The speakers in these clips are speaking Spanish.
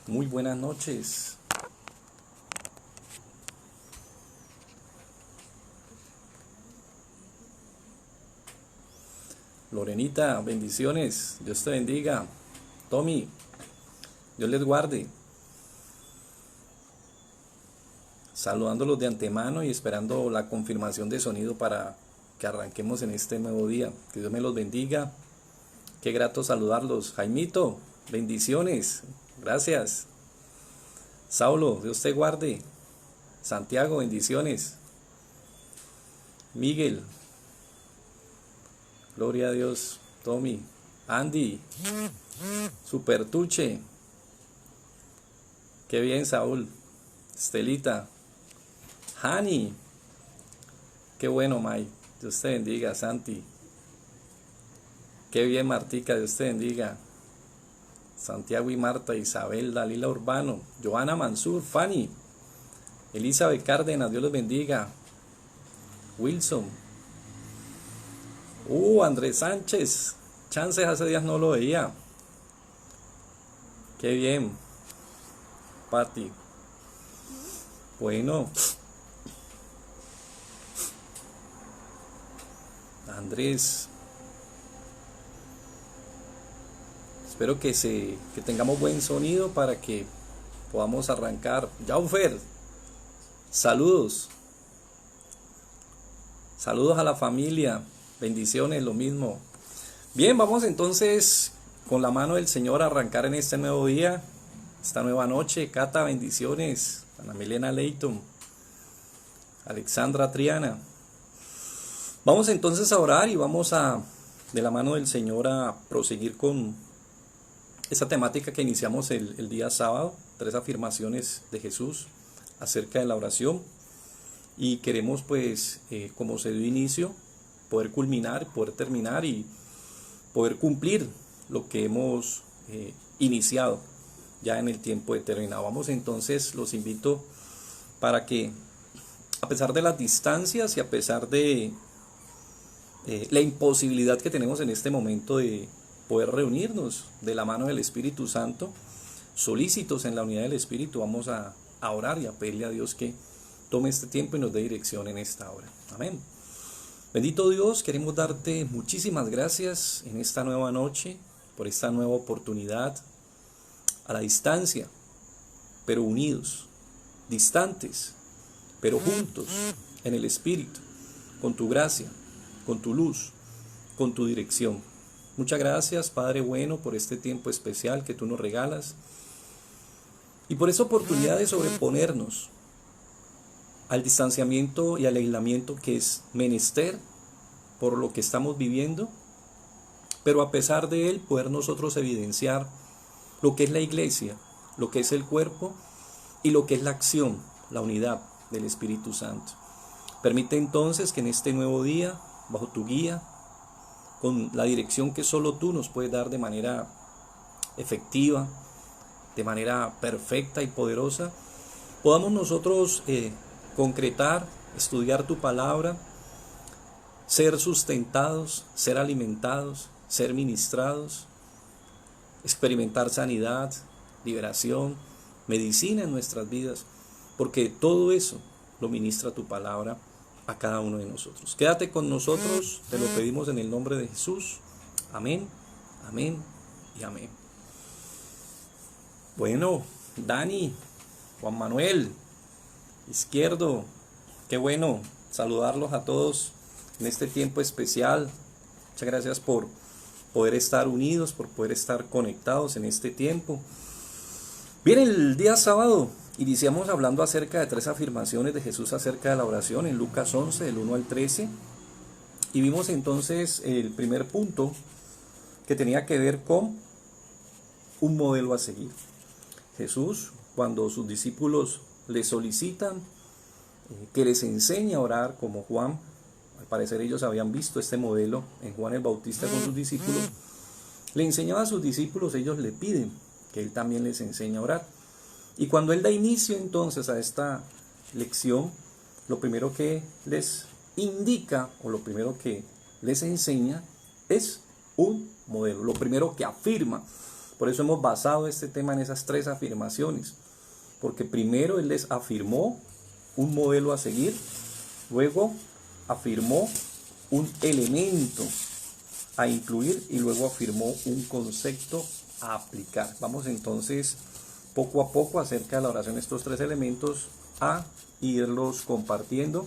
Muy buenas noches. Lorenita, bendiciones. Dios te bendiga. Tommy, Dios les guarde. Saludándolos de antemano y esperando la confirmación de sonido para que arranquemos en este nuevo día. Que Dios me los bendiga. Qué grato saludarlos. Jaimito, bendiciones. Gracias. Saulo, Dios te guarde. Santiago, bendiciones. Miguel, gloria a Dios. Tommy, Andy, Supertuche. Qué bien, Saúl. Estelita, Hani. Qué bueno, May. Dios te bendiga, Santi. Qué bien, Martica. Dios te bendiga. Santiago y Marta, Isabel, Dalila Urbano, Joana Mansur, Fanny, Elizabeth Cárdenas, Dios los bendiga. Wilson. Andrés Sánchez. Chances, hace días no lo veía. Qué bien. Pati. Bueno. Andrés. Espero que tengamos buen sonido para que podamos arrancar. Jaufer. Saludos. Saludos a la familia. Bendiciones, lo mismo. Bien, vamos entonces con la mano del Señor a arrancar en este nuevo día, esta nueva noche. Cata, bendiciones. Ana Milena Leighton. Alexandra Triana. Vamos entonces a orar y vamos de la mano del Señor, a proseguir con esa temática que iniciamos el día sábado. 3 afirmaciones de Jesús acerca de la oración. Y queremos, pues, como se dio inicio, poder culminar, poder terminar y poder cumplir lo que hemos iniciado ya en el tiempo determinado. Vamos entonces, los invito para que, a pesar de las distancias y a pesar de la imposibilidad que tenemos en este momento de poder reunirnos de la mano del Espíritu Santo, solícitos en la unidad del Espíritu, vamos a orar y a pedirle a Dios que tome este tiempo y nos dé dirección en esta hora. Amén. Bendito Dios, queremos darte muchísimas gracias en esta nueva noche, por esta nueva oportunidad, a la distancia, pero unidos, distantes, pero juntos en el Espíritu, con tu gracia, con tu luz, con tu dirección. Muchas gracias, Padre bueno, por este tiempo especial que tú nos regalas y por esa oportunidad de sobreponernos al distanciamiento y al aislamiento que es menester por lo que estamos viviendo, pero a pesar de él poder nosotros evidenciar lo que es la iglesia, lo que es el cuerpo y lo que es la acción, la unidad del Espíritu Santo. Permite entonces que en este nuevo día, bajo tu guía, con la dirección que solo tú nos puedes dar de manera efectiva, de manera perfecta y poderosa, podamos nosotros concretar, estudiar tu palabra, ser sustentados, ser alimentados, ser ministrados, experimentar sanidad, liberación, medicina en nuestras vidas, porque todo eso lo ministra tu palabra a cada uno de nosotros. Quédate con nosotros, te lo pedimos en el nombre de Jesús. Amén, amén y amén. Bueno, Dani, Juan Manuel, Izquierdo, qué bueno saludarlos a todos en este tiempo especial. Muchas gracias por poder estar unidos, por poder estar conectados en este tiempo. Bien, el día sábado iniciamos hablando acerca de 3 afirmaciones de Jesús acerca de la oración en Lucas 11, del 1 al 13. Y vimos entonces el primer punto, que tenía que ver con un modelo a seguir. Jesús, cuando sus discípulos le solicitan que les enseñe a orar como Juan, al parecer ellos habían visto este modelo en Juan el Bautista con sus discípulos, le enseñaba a sus discípulos, ellos le piden que él también les enseñe a orar. Y cuando él da inicio entonces a esta lección, lo primero que les indica o lo primero que les enseña es un modelo, lo primero que afirma. Por eso hemos basado este tema en esas tres afirmaciones. Porque primero Él les afirmó un modelo a seguir, luego afirmó un elemento a incluir y luego afirmó un concepto a aplicar. Vamos entonces poco a poco acerca de la oración estos tres elementos a irlos compartiendo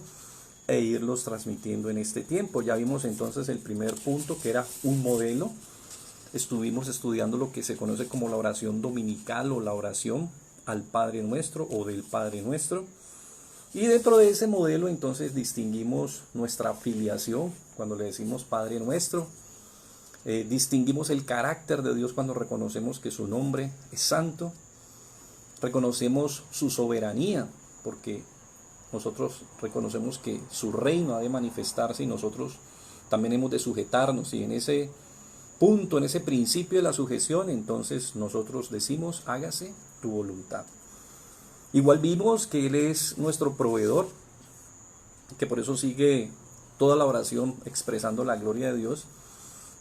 e irlos transmitiendo en este tiempo. Ya vimos entonces el primer punto, que era un modelo. Estuvimos estudiando lo que se conoce como la oración dominical o la oración al Padre Nuestro o del Padre Nuestro. Y dentro de ese modelo entonces distinguimos nuestra filiación cuando le decimos Padre Nuestro. Distinguimos el carácter de Dios cuando reconocemos que su nombre es santo. Reconocemos su soberanía porque nosotros reconocemos que su reino ha de manifestarse y nosotros también hemos de sujetarnos. Y en ese punto, en ese principio de la sujeción, entonces nosotros decimos, hágase tu voluntad. Igual vimos que Él es nuestro proveedor, que por eso sigue toda la oración expresando la gloria de Dios,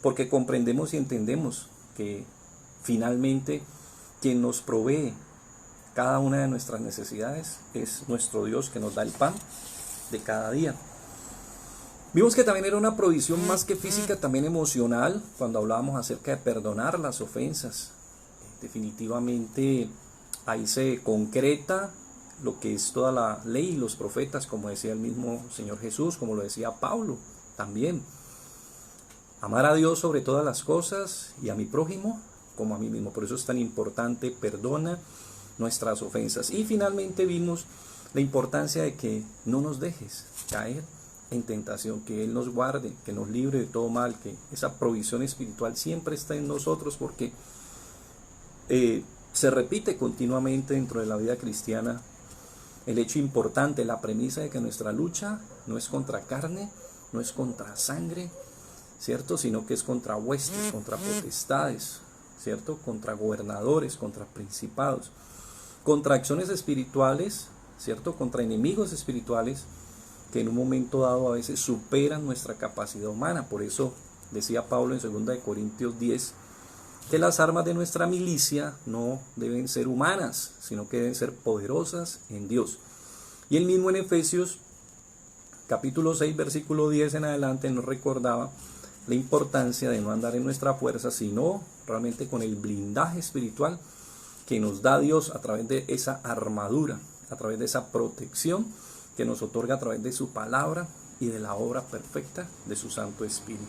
porque comprendemos y entendemos que finalmente quien nos provee cada una de nuestras necesidades es nuestro Dios, que nos da el pan de cada día. Vimos que también era una provisión más que física, también emocional, cuando hablábamos acerca de perdonar las ofensas. Definitivamente ahí se concreta lo que es toda la ley y los profetas, como decía el mismo Señor Jesús, como lo decía Pablo también. Amar a Dios sobre todas las cosas y a mi prójimo como a mí mismo. Por eso es tan importante, perdona nuestras ofensas. Y finalmente vimos la importancia de que no nos dejes caer en tentación, que Él nos guarde, que nos libre de todo mal, que esa provisión espiritual siempre está en nosotros, porque se repite continuamente dentro de la vida cristiana el hecho importante, la premisa de que nuestra lucha no es contra carne, no es contra sangre, ¿cierto? Sino que es contra huestes, contra potestades, ¿cierto? Contra gobernadores, contra principados, contra acciones espirituales, ¿cierto? Contra enemigos espirituales que en un momento dado a veces superan nuestra capacidad humana. Por eso decía Pablo en 2 Corintios 10 que las armas de nuestra milicia no deben ser humanas, sino que deben ser poderosas en Dios. Y él mismo en Efesios capítulo 6 versículo 10 en adelante nos recordaba la importancia de no andar en nuestra fuerza, sino realmente con el blindaje espiritual que nos da Dios a través de esa armadura, a través de esa protección que nos otorga a través de su palabra y de la obra perfecta de su Santo Espíritu.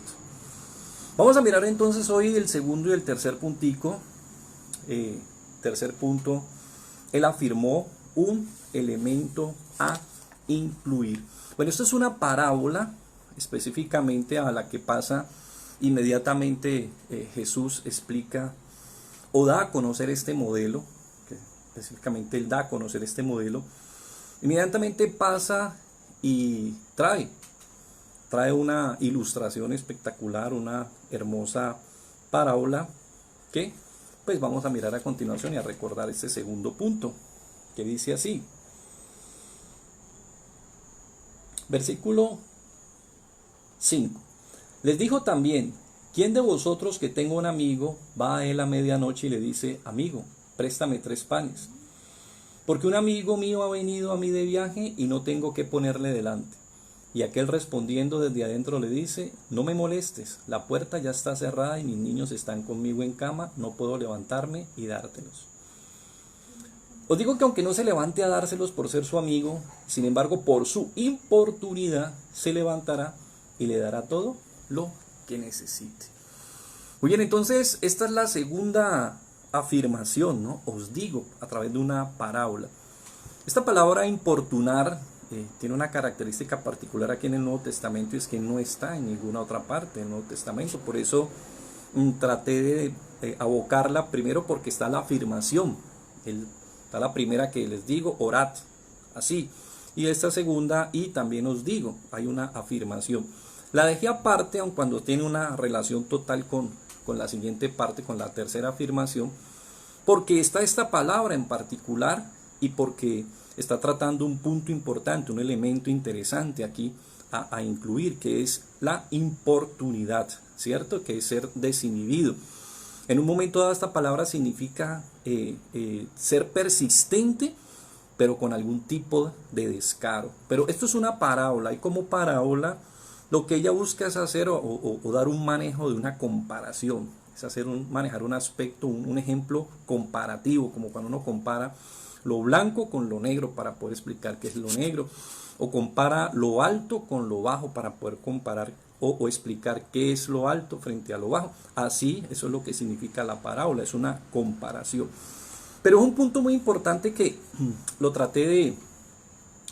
Vamos a mirar entonces hoy el segundo y el tercer puntico. Tercer punto, Él afirmó un elemento a incluir. Bueno, esta es una parábola específicamente a la que pasa inmediatamente Jesús explica o da a conocer este modelo, que específicamente Él da a conocer este modelo. Inmediatamente pasa y trae una ilustración espectacular, una hermosa parábola que pues vamos a mirar a continuación y a recordar este segundo punto, que dice así. Versículo 5. Les dijo también, ¿quién de vosotros que tenga un amigo va a él a medianoche y le dice, amigo, préstame 3 panes? Porque un amigo mío ha venido a mí de viaje y no tengo qué ponerle delante. Y aquel respondiendo desde adentro le dice, no me molestes, la puerta ya está cerrada y mis niños están conmigo en cama, no puedo levantarme y dártelos. Os digo que aunque no se levante a dárselos por ser su amigo, sin embargo por su importunidad se levantará y le dará todo lo que necesite. Muy bien, entonces esta es la segunda afirmación, ¿no? Os digo, a través de una parábola. Esta palabra importunar tiene una característica particular aquí en el Nuevo Testamento, y es que no está en ninguna otra parte del Nuevo Testamento. Por eso traté de abocarla primero, porque está la afirmación. Está la primera que les digo, orad, así. Y esta segunda, y también os digo, hay una afirmación. La dejé aparte, aun cuando tiene una relación total con la siguiente parte, con la tercera afirmación, porque está esta palabra en particular y porque está tratando un punto importante, un elemento interesante aquí a incluir, que es la importunidad, ¿cierto? Que es ser desinhibido. En un momento dado esta palabra significa ser persistente, pero con algún tipo de descaro. Pero esto es una parábola, y como parábola lo que ella busca es hacer o dar un manejo de una comparación, es manejar un aspecto, un ejemplo comparativo, como cuando uno compara lo blanco con lo negro para poder explicar qué es lo negro, o compara lo alto con lo bajo para poder comparar o explicar qué es lo alto frente a lo bajo. Así, eso es lo que significa la parábola, es una comparación. Pero es un punto muy importante que lo traté de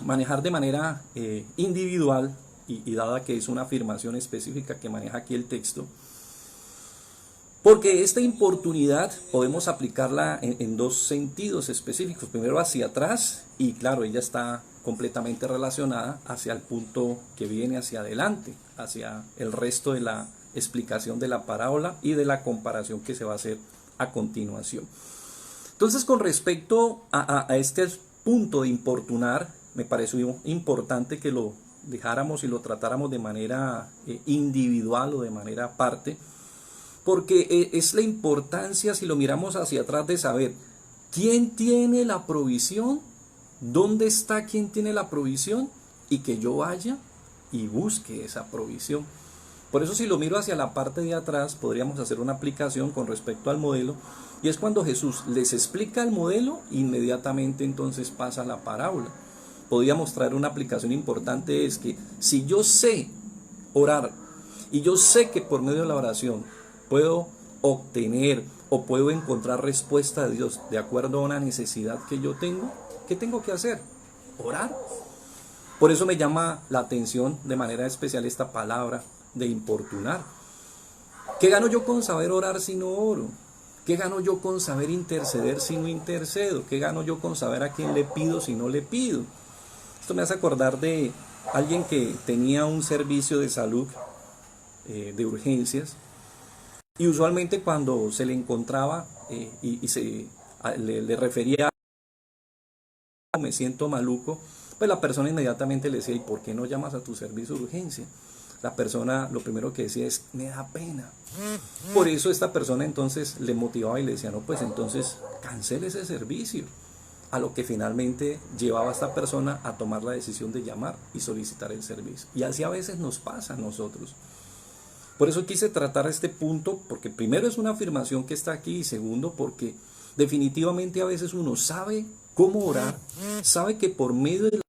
manejar de manera individual y dada que es una afirmación específica que maneja aquí el texto, porque esta importunidad podemos aplicarla en dos sentidos específicos. Primero hacia atrás, y claro, ella está completamente relacionada hacia el punto que viene hacia adelante, hacia el resto de la explicación de la parábola y de la comparación que se va a hacer a continuación. Entonces, con respecto a este punto de importunar, me pareció importante que lo dejáramos y lo tratáramos de manera individual o de manera aparte, porque es la importancia, si lo miramos hacia atrás, de saber quién tiene la provisión, dónde está quien tiene la provisión, y que yo vaya y busque esa provisión. Por eso, si lo miro hacia la parte de atrás, podríamos hacer una aplicación con respecto al modelo, y es cuando Jesús les explica el modelo, inmediatamente entonces pasa la parábola. Podríamos traer una aplicación importante, es que si yo sé orar, y yo sé que por medio de la oración puedo obtener o puedo encontrar respuesta de Dios de acuerdo a una necesidad que yo tengo, ¿qué tengo que hacer? Orar. Por eso me llama la atención de manera especial esta palabra de importunar. ¿Qué gano yo con saber orar si no oro? ¿Qué gano yo con saber interceder si no intercedo? ¿Qué gano yo con saber a quién le pido si no le pido? Esto me hace acordar de alguien que tenía un servicio de salud de urgencias, y usualmente cuando se le encontraba le refería a me siento maluco, pues la persona inmediatamente le decía, ¿y por qué no llamas a tu servicio de urgencia? La persona lo primero que decía es, me da pena. Por eso esta persona entonces le motivaba y le decía, no, pues entonces cancele ese servicio. A lo que finalmente llevaba a esta persona a tomar la decisión de llamar y solicitar el servicio. Y así a veces nos pasa a nosotros. Por eso quise tratar este punto, porque primero es una afirmación que está aquí, y segundo porque definitivamente a veces uno sabe cómo orar, sabe que por medio de la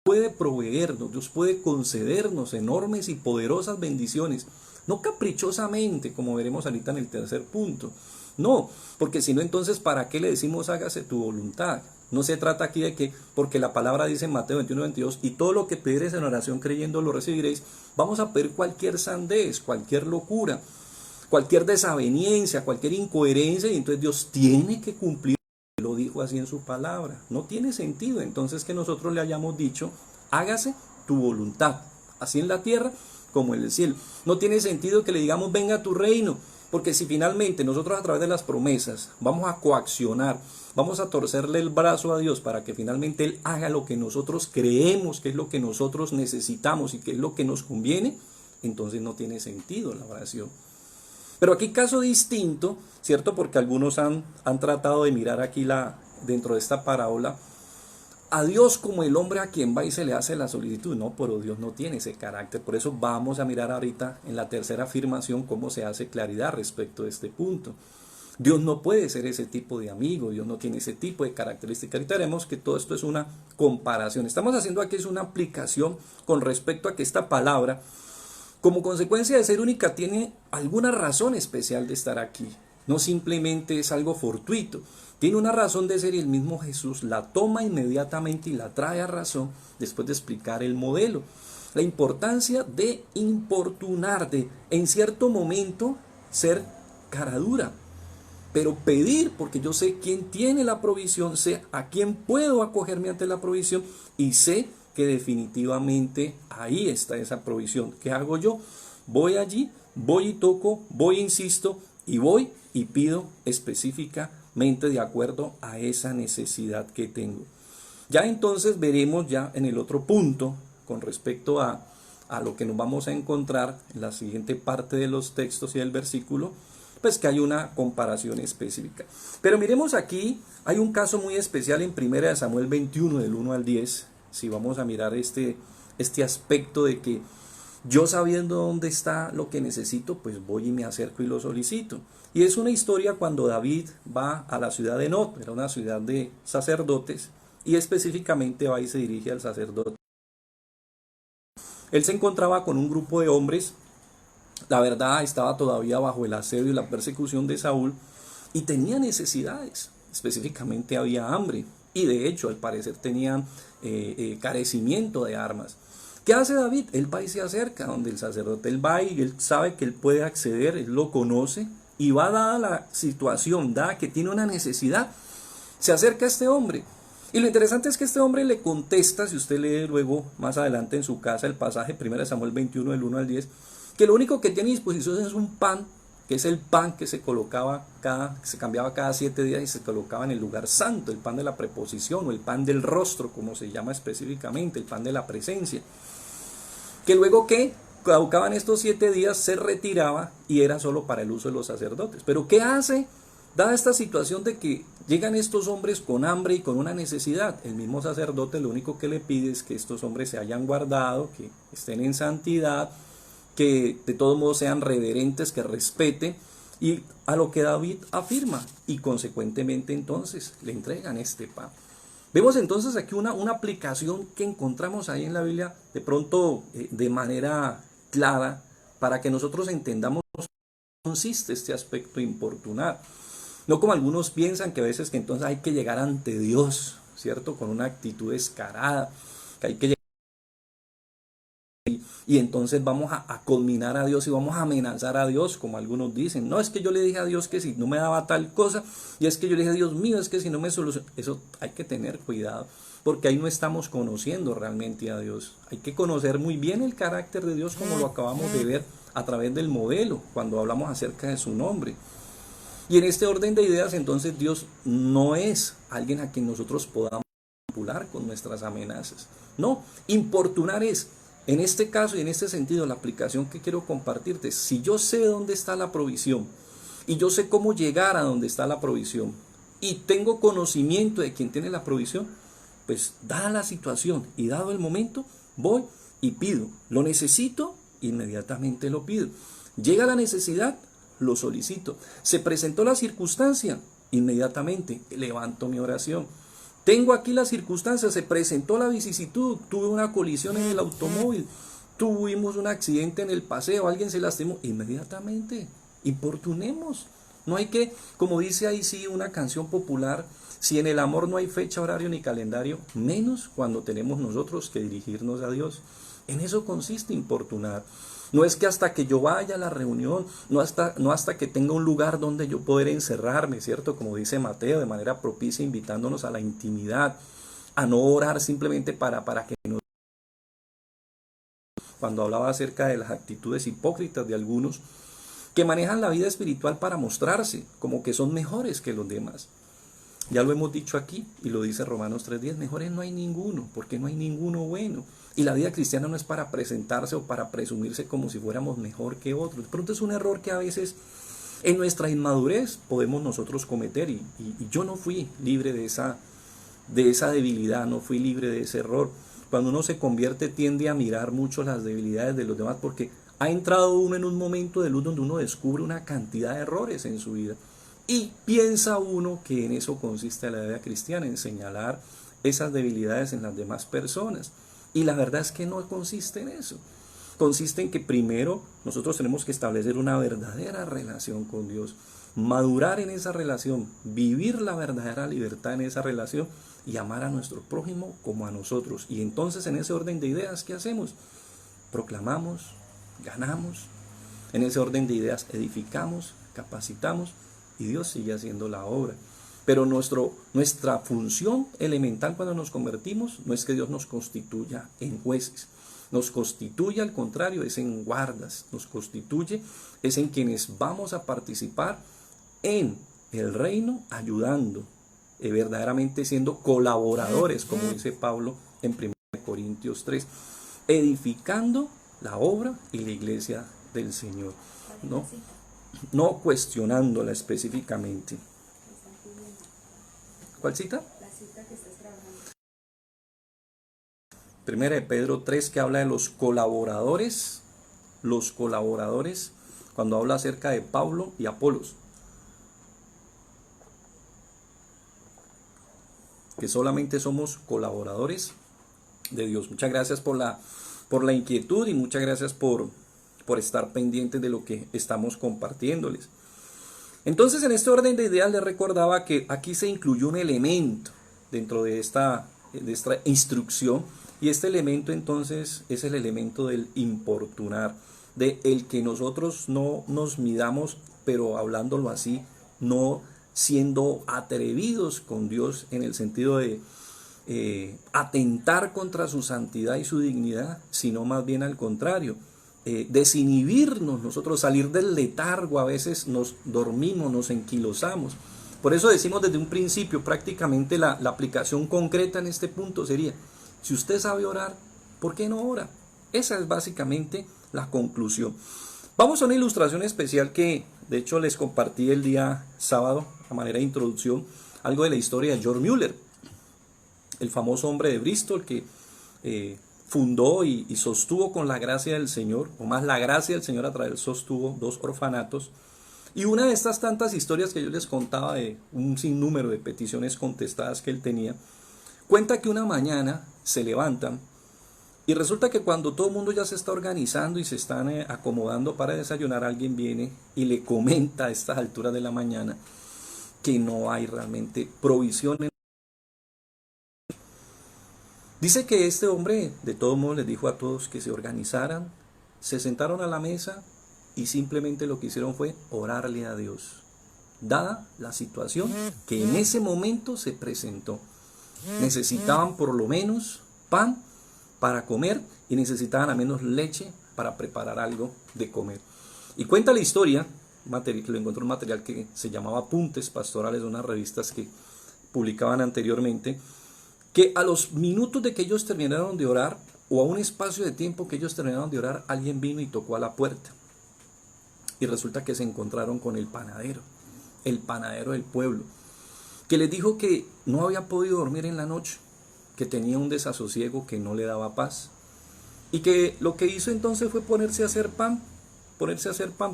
puede proveernos, Dios puede concedernos enormes y poderosas bendiciones, no caprichosamente, como veremos ahorita en el tercer punto. No, porque si no, entonces ¿para qué le decimos hágase tu voluntad? No se trata aquí de que, porque la palabra dice en Mateo 21:22, y todo lo que pidiereis en oración creyendo lo recibiréis, vamos a pedir cualquier sandez, cualquier locura, cualquier desaveniencia, cualquier incoherencia, y entonces Dios tiene que cumplir. Lo dijo así en su palabra. No tiene sentido entonces que nosotros le hayamos dicho hágase tu voluntad, así en la tierra como en el cielo. No tiene sentido que le digamos venga a tu reino, porque si finalmente nosotros a través de las promesas vamos a coaccionar, vamos a torcerle el brazo a Dios para que finalmente Él haga lo que nosotros creemos que es lo que nosotros necesitamos y que es lo que nos conviene, entonces no tiene sentido la oración. Pero aquí caso distinto, ¿cierto? Porque algunos han tratado de mirar aquí dentro de esta parábola a Dios como el hombre a quien va y se le hace la solicitud. No, pero Dios no tiene ese carácter. Por eso vamos a mirar ahorita en la tercera afirmación cómo se hace claridad respecto de este punto. Dios no puede ser ese tipo de amigo, Dios no tiene ese tipo de características. Ahorita veremos que todo esto es una comparación. Estamos haciendo aquí es una aplicación con respecto a que esta palabra, como consecuencia de ser única, tiene alguna razón especial de estar aquí. No simplemente es algo fortuito. Tiene una razón de ser y el mismo Jesús la toma inmediatamente y la trae a razón después de explicar el modelo. La importancia de importunar, de en cierto momento ser cara dura, pero pedir, porque yo sé quién tiene la provisión, sé a quién puedo acogerme ante la provisión y sé que definitivamente ahí está esa provisión. ¿Qué hago yo? Voy allí, voy y toco, voy e insisto y voy y pido específicamente de acuerdo a esa necesidad que tengo. Ya entonces veremos ya en el otro punto con respecto a lo que nos vamos a encontrar en la siguiente parte de los textos y del versículo, pues que hay una comparación específica. Pero miremos aquí, hay un caso muy especial en 1 Samuel 21, del 1 al 10, si vamos a mirar este aspecto de que yo sabiendo dónde está lo que necesito, pues voy y me acerco y lo solicito. Y es una historia cuando David va a la ciudad de Not, era una ciudad de sacerdotes, y específicamente va y se dirige al sacerdote. Él se encontraba con un grupo de hombres, la verdad estaba todavía bajo el asedio y la persecución de Saúl, y tenía necesidades, específicamente había hambre, y de hecho al parecer tenían carecimiento de armas. ¿Qué hace David? Él va y se acerca donde el sacerdote, él va y él sabe que él puede acceder, él lo conoce, y va dada la situación, dada que tiene una necesidad, se acerca a este hombre. Y lo interesante es que este hombre le contesta, si usted lee luego más adelante en su casa el pasaje 1 Samuel 21 del 1 al 10, que lo único que tiene a disposición es un pan, que es el pan que se colocaba se cambiaba cada 7 días y se colocaba en el lugar santo, el pan de la preposición o el pan del rostro, como se llama específicamente, el pan de la presencia. Que luego que caducaban estos 7 días se retiraba y era solo para el uso de los sacerdotes. Pero ¿qué hace? Dada esta situación de que llegan estos hombres con hambre y con una necesidad, el mismo sacerdote lo único que le pide es que estos hombres se hayan guardado, que estén en santidad, que de todos modos sean reverentes, que respeten, y a lo que David afirma, y consecuentemente entonces le entregan este pan. Vemos entonces aquí una aplicación que encontramos ahí en la Biblia, de pronto de manera clara, para que nosotros entendamos en qué consiste este aspecto importunar. No como algunos piensan que a veces que entonces hay que llegar ante Dios, ¿cierto? Con una actitud descarada, que hay que llegar y entonces vamos a culminar a Dios y vamos a amenazar a Dios, como algunos dicen. No, es que yo le dije a Dios que si no me daba tal cosa, y es que yo le dije a Dios mío, es que si no me soluciona. Eso hay que tener cuidado, porque ahí no estamos conociendo realmente a Dios. Hay que conocer muy bien el carácter de Dios, como lo acabamos de ver a través del modelo, cuando hablamos acerca de su nombre. Y en este orden de ideas, entonces Dios no es alguien a quien nosotros podamos manipular con nuestras amenazas. No, importunar es, en este caso y en este sentido, la aplicación que quiero compartirte, si yo sé dónde está la provisión y yo sé cómo llegar a donde está la provisión y tengo conocimiento de quien tiene la provisión, pues dada la situación y dado el momento, voy y pido. Lo necesito, inmediatamente lo pido. Llega la necesidad, lo solicito. Se presentó la circunstancia, inmediatamente levanto mi oración. Tengo aquí las circunstancias, se presentó la vicisitud, tuve una colisión en el automóvil, tuvimos un accidente en el paseo, alguien se lastimó, inmediatamente, importunemos. No hay que, como dice ahí sí una canción popular, si en el amor no hay fecha, horario ni calendario, menos cuando tenemos nosotros que dirigirnos a Dios. En eso consiste importunar. No es que hasta que yo vaya a la reunión, no hasta que tenga un lugar donde yo poder encerrarme, ¿cierto? Como dice Mateo, de manera propicia, invitándonos a la intimidad, a no orar simplemente para que nos... Cuando hablaba acerca de las actitudes hipócritas de algunos que manejan la vida espiritual para mostrarse como que son mejores que los demás. Ya lo hemos dicho aquí y lo dice Romanos 3:10, mejores no hay ninguno, porque no hay ninguno bueno. Y la vida cristiana no es para presentarse o para presumirse como si fuéramos mejor que otros. De pronto es un error que a veces en nuestra inmadurez podemos nosotros cometer y yo no fui libre de esa debilidad, no fui libre de ese error. Cuando uno se convierte tiende a mirar mucho las debilidades de los demás porque ha entrado uno en un momento de luz donde uno descubre una cantidad de errores en su vida. Y piensa uno que en eso consiste la vida cristiana, en señalar esas debilidades en las demás personas. Y la verdad es que no consiste en eso. Consiste en que primero nosotros tenemos que establecer una verdadera relación con Dios, madurar en esa relación, vivir la verdadera libertad en esa relación y amar a nuestro prójimo como a nosotros. Y entonces en ese orden de ideas, ¿qué hacemos? Proclamamos, ganamos. En ese orden de ideas edificamos, capacitamos y Dios sigue haciendo la obra. Pero nuestra función elemental cuando nos convertimos no es que Dios nos constituya en jueces. Nos constituye al contrario, es en guardas. Nos constituye, es en quienes vamos a participar en el reino ayudando, verdaderamente siendo colaboradores, como dice Pablo en 1 Corintios 3, edificando la obra y la iglesia del Señor, ¿no? no cuestionándola específicamente. ¿Cuál cita? La cita que estás trabajando. Primera de Pedro 3, que habla de los colaboradores, cuando habla acerca de Pablo y Apolos, que solamente somos colaboradores de Dios. Muchas gracias por la inquietud y muchas gracias por estar pendientes de lo que estamos compartiéndoles. Entonces, en este orden de ideas les recordaba que aquí se incluyó un elemento dentro de esta instrucción, y este elemento entonces es el elemento del importunar, de el que nosotros no nos midamos, pero hablándolo así, no siendo atrevidos con Dios en el sentido de atentar contra su santidad y su dignidad, sino más bien al contrario, desinhibirnos nosotros, salir del letargo. A veces nos dormimos, nos enquilosamos. Por eso decimos desde un principio, prácticamente la aplicación concreta en este punto sería: si usted sabe orar, ¿por qué no ora? Esa es básicamente la conclusión. Vamos a una ilustración especial que de hecho les compartí el día sábado a manera de introducción, algo de la historia de George Mueller, el famoso hombre de Bristol que fundó y sostuvo con la gracia del Señor, o más la gracia del Señor a través sostuvo 2 orfanatos. Y una de estas tantas historias que yo les contaba, de un sinnúmero de peticiones contestadas que él tenía, cuenta que una mañana se levantan y resulta que cuando todo el mundo ya se está organizando y se están acomodando para desayunar, alguien viene y le comenta a estas alturas de la mañana que no hay realmente provisión. Dice que este hombre de todos modos les dijo a todos que se organizaran, se sentaron a la mesa y simplemente lo que hicieron fue orarle a Dios, dada la situación que en ese momento se presentó. Necesitaban por lo menos pan para comer y necesitaban al menos leche para preparar algo de comer. Y cuenta la historia, que lo encontró un material que se llamaba Apuntes Pastorales, unas revistas que publicaban anteriormente, que a los minutos de que ellos terminaron de orar, o a un espacio de tiempo que ellos terminaron de orar, alguien vino y tocó a la puerta. Y resulta que se encontraron con el panadero del pueblo, que les dijo que no había podido dormir en la noche, que tenía un desasosiego que no le daba paz, y que lo que hizo entonces fue ponerse a hacer pan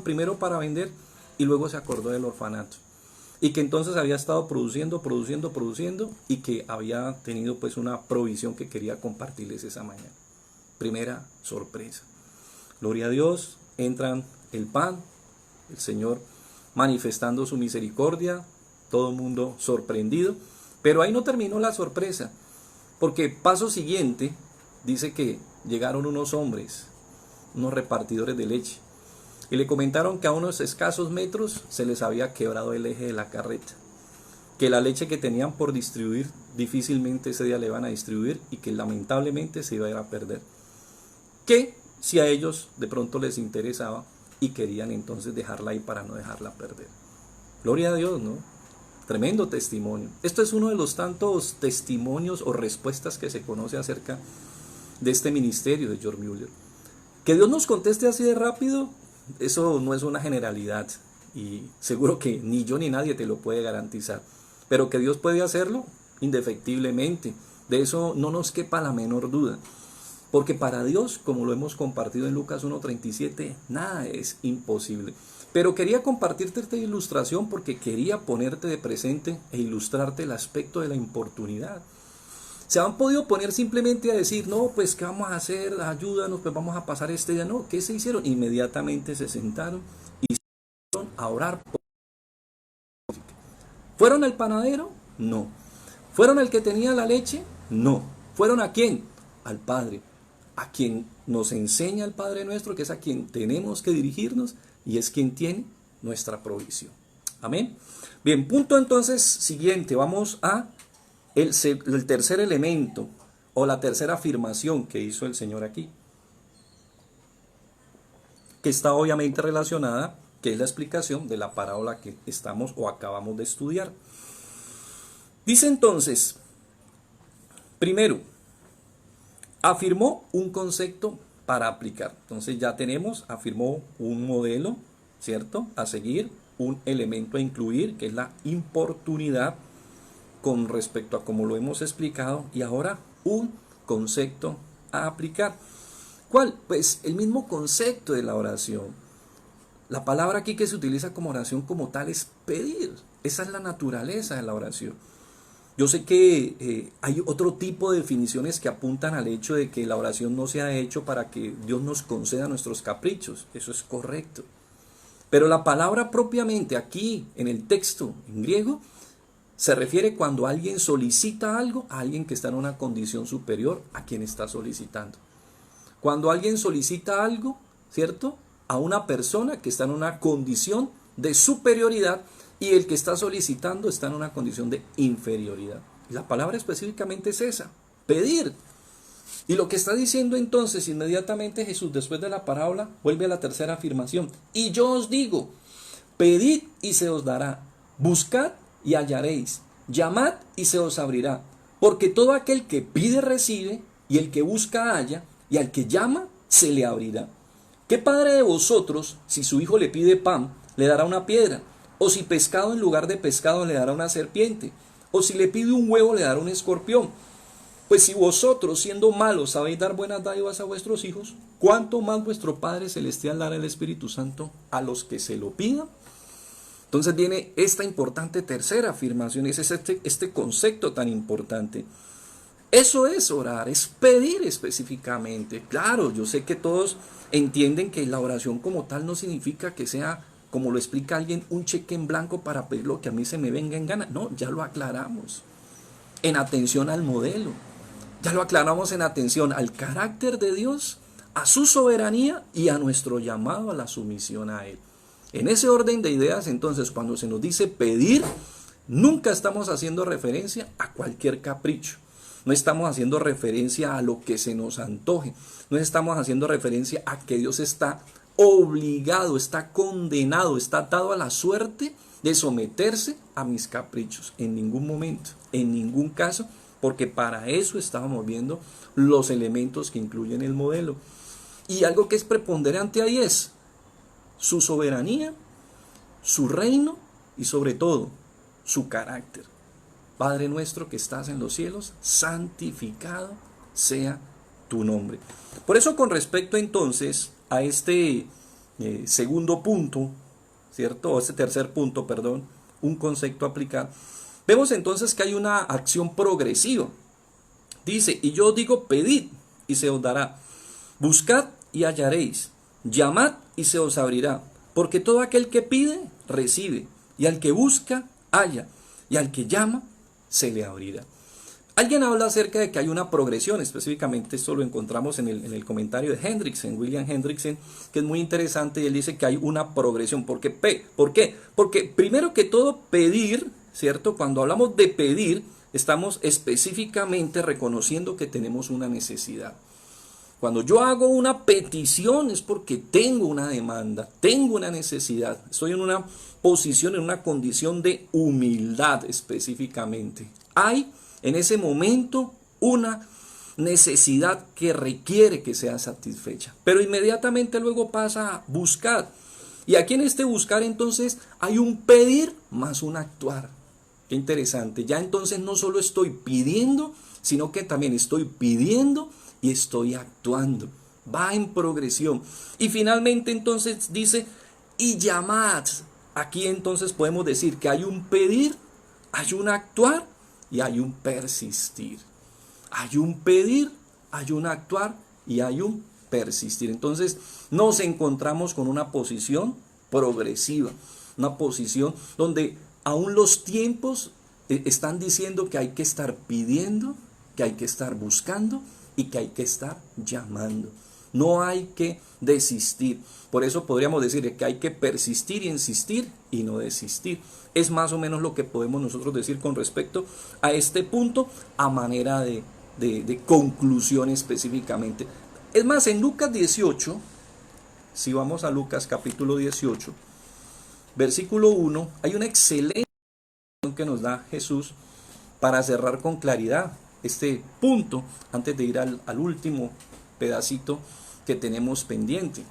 primero para vender, y luego se acordó del orfanato. Y que entonces había estado produciendo, y que había tenido pues una provisión que quería compartirles esa mañana. Primera sorpresa. Gloria a Dios, entran el pan, el Señor manifestando su misericordia, todo el mundo sorprendido. Pero ahí no terminó la sorpresa, porque paso siguiente dice que llegaron unos hombres, unos repartidores de leche, y le comentaron que a unos escasos metros se les había quebrado el eje de la carreta, que la leche que tenían por distribuir difícilmente ese día le iban a distribuir y que lamentablemente se iba a ir a perder. Que si a ellos de pronto les interesaba y querían entonces dejarla ahí para no dejarla perder. Gloria a Dios, ¿no? Tremendo testimonio. Esto es uno de los tantos testimonios o respuestas que se conoce acerca de este ministerio de George Mueller. Que Dios nos conteste así de rápido, eso no es una generalidad y seguro que ni yo ni nadie te lo puede garantizar, pero que Dios puede hacerlo indefectiblemente, de eso no nos quepa la menor duda, porque para Dios, como lo hemos compartido en Lucas 1:37, nada es imposible. Pero quería compartirte esta ilustración porque quería ponerte de presente e ilustrarte el aspecto de la importunidad. Se han podido poner simplemente a decir, no, pues ¿qué vamos a hacer? Ayúdanos, pues vamos a pasar este día. No, ¿qué se hicieron? Inmediatamente se sentaron y se fueron a orar. ¿Fueron al panadero? No. ¿Fueron al que tenía la leche? No. ¿Fueron a quién? Al Padre, a quien nos enseña el Padre nuestro, que es a quien tenemos que dirigirnos y es quien tiene nuestra provisión. Amén. Bien, punto entonces siguiente, vamos a el tercer elemento o la tercera afirmación que hizo el Señor aquí, que está obviamente relacionada, que es la explicación de la parábola que estamos o acabamos de estudiar. Dice entonces, primero, afirmó un concepto para aplicar. Entonces ya tenemos, afirmó un modelo, ¿cierto? A seguir, un elemento a incluir, que es la importunidad con respecto a cómo lo hemos explicado, y ahora un concepto a aplicar. ¿Cuál? Pues el mismo concepto de la oración. La palabra aquí que se utiliza como oración como tal es pedir. Esa es la naturaleza de la oración. Yo sé que hay otro tipo de definiciones que apuntan al hecho de que la oración no se ha hecho para que Dios nos conceda nuestros caprichos. Eso es correcto. Pero la palabra propiamente aquí en el texto en griego se refiere cuando alguien solicita algo a alguien que está en una condición superior a quien está solicitando. Cuando alguien solicita algo, ¿cierto? A una persona que está en una condición de superioridad y el que está solicitando está en una condición de inferioridad. Y la palabra específicamente es esa, pedir. Y lo que está diciendo entonces inmediatamente Jesús después de la parábola vuelve a la tercera afirmación. Y yo os digo, pedid y se os dará, buscad y hallaréis, llamad y se os abrirá. Porque todo aquel que pide recibe, y el que busca halla, y al que llama se le abrirá. ¿Qué padre de vosotros, si su hijo le pide pan, le dará una piedra? O si pescado en lugar de pescado le dará una serpiente? O si le pide un huevo le dará un escorpión? Pues si vosotros, siendo malos, sabéis dar buenas dádivas a vuestros hijos, ¿cuánto más vuestro Padre Celestial dará el Espíritu Santo a los que se lo pidan? Entonces viene esta importante tercera afirmación, es este concepto tan importante. Eso es orar, es pedir específicamente. Claro, yo sé que todos entienden que la oración como tal no significa que sea, como lo explica alguien, un cheque en blanco para pedir lo que a mí se me venga en gana. No, ya lo aclaramos en atención al modelo. Ya lo aclaramos en atención al carácter de Dios, a su soberanía y a nuestro llamado a la sumisión a Él. En ese orden de ideas, entonces, cuando se nos dice pedir, nunca estamos haciendo referencia a cualquier capricho. No estamos haciendo referencia a lo que se nos antoje. No estamos haciendo referencia a que Dios está obligado, está condenado, está atado a la suerte de someterse a mis caprichos. En ningún momento, en ningún caso, porque para eso estábamos viendo los elementos que incluyen el modelo. Y algo que es preponderante ahí es su soberanía, su reino y sobre todo su carácter. Padre nuestro que estás en los cielos, santificado sea tu nombre. Por eso con respecto entonces a este segundo punto, ¿cierto? O este tercer punto, perdón, un concepto a aplicar. Vemos entonces que hay una acción progresiva. Dice, y yo digo, pedid y se os dará, buscad y hallaréis, llamad y se os abrirá, porque todo aquel que pide, recibe, y al que busca, halla, y al que llama, se le abrirá. Alguien habla acerca de que hay una progresión, específicamente esto lo encontramos en el comentario de Hendrickson, William Hendrickson, que es muy interesante, y él dice que hay una progresión. ¿Por qué? Porque primero que todo pedir, ¿cierto? Cuando hablamos de pedir, estamos específicamente reconociendo que tenemos una necesidad. Cuando yo hago una petición es porque tengo una demanda, tengo una necesidad, estoy en una posición, en una condición de humildad específicamente. Hay en ese momento una necesidad que requiere que sea satisfecha, pero inmediatamente luego pasa a buscar. Y aquí en este buscar entonces hay un pedir más un actuar. Qué interesante, ya entonces no solo estoy pidiendo, sino que también estoy pidiendo y estoy actuando. Va en progresión. Y finalmente entonces dice, y llamad. Aquí entonces podemos decir que hay un pedir, hay un actuar y hay un persistir. Hay un pedir, hay un actuar y hay un persistir. Entonces nos encontramos con una posición progresiva, una posición donde aún los tiempos están diciendo que hay que estar pidiendo, que hay que estar buscando y que hay que estar llamando. No hay que desistir. Por eso podríamos decir que hay que persistir y insistir y no desistir. Es más o menos lo que podemos nosotros decir con respecto a este punto a manera de conclusión específicamente. Es más, en Lucas 18, si vamos a Lucas capítulo 18, versículo 1, hay una excelente que nos da Jesús para cerrar con claridad este punto antes de ir al último pedacito que tenemos pendiente.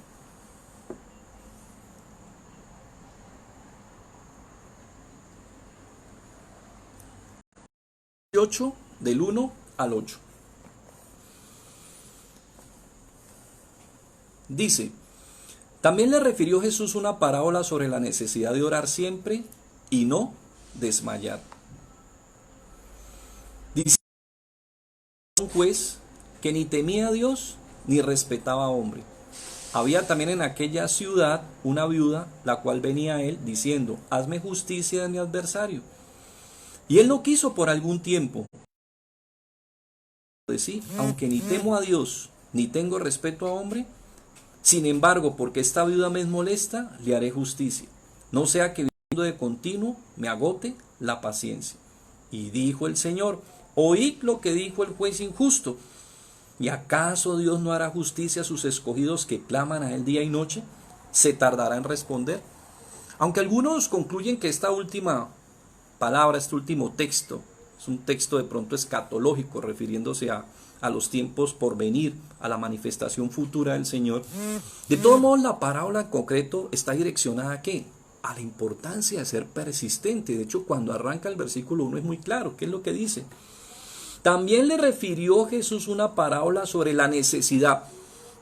18, del 1 al 8. Dice: también le refirió Jesús una parábola sobre la necesidad de orar siempre y no desmayar. Dice un juez que ni temía a Dios ni respetaba a hombre. Había también en aquella ciudad una viuda, la cual venía a él diciendo: hazme justicia de mi adversario. Y él no quiso por algún tiempo. De sí, aunque ni temo a Dios ni tengo respeto a hombre, sin embargo, porque esta viuda me molesta, le haré justicia, no sea que viviendo de continuo me agote la paciencia. Y dijo el Señor: oíd lo que dijo el juez injusto. ¿Y acaso Dios no hará justicia a sus escogidos que claman a él día y noche? ¿Se tardará en responder? Aunque algunos concluyen que esta última palabra, este último texto, es un texto de pronto escatológico, refiriéndose a los tiempos por venir, a la manifestación futura del Señor. De todos modos, la parábola en concreto está direccionada ¿a qué? A la importancia de ser persistente. De hecho, cuando arranca el versículo 1 es muy claro. ¿Qué es lo que dice? También le refirió Jesús una parábola sobre la necesidad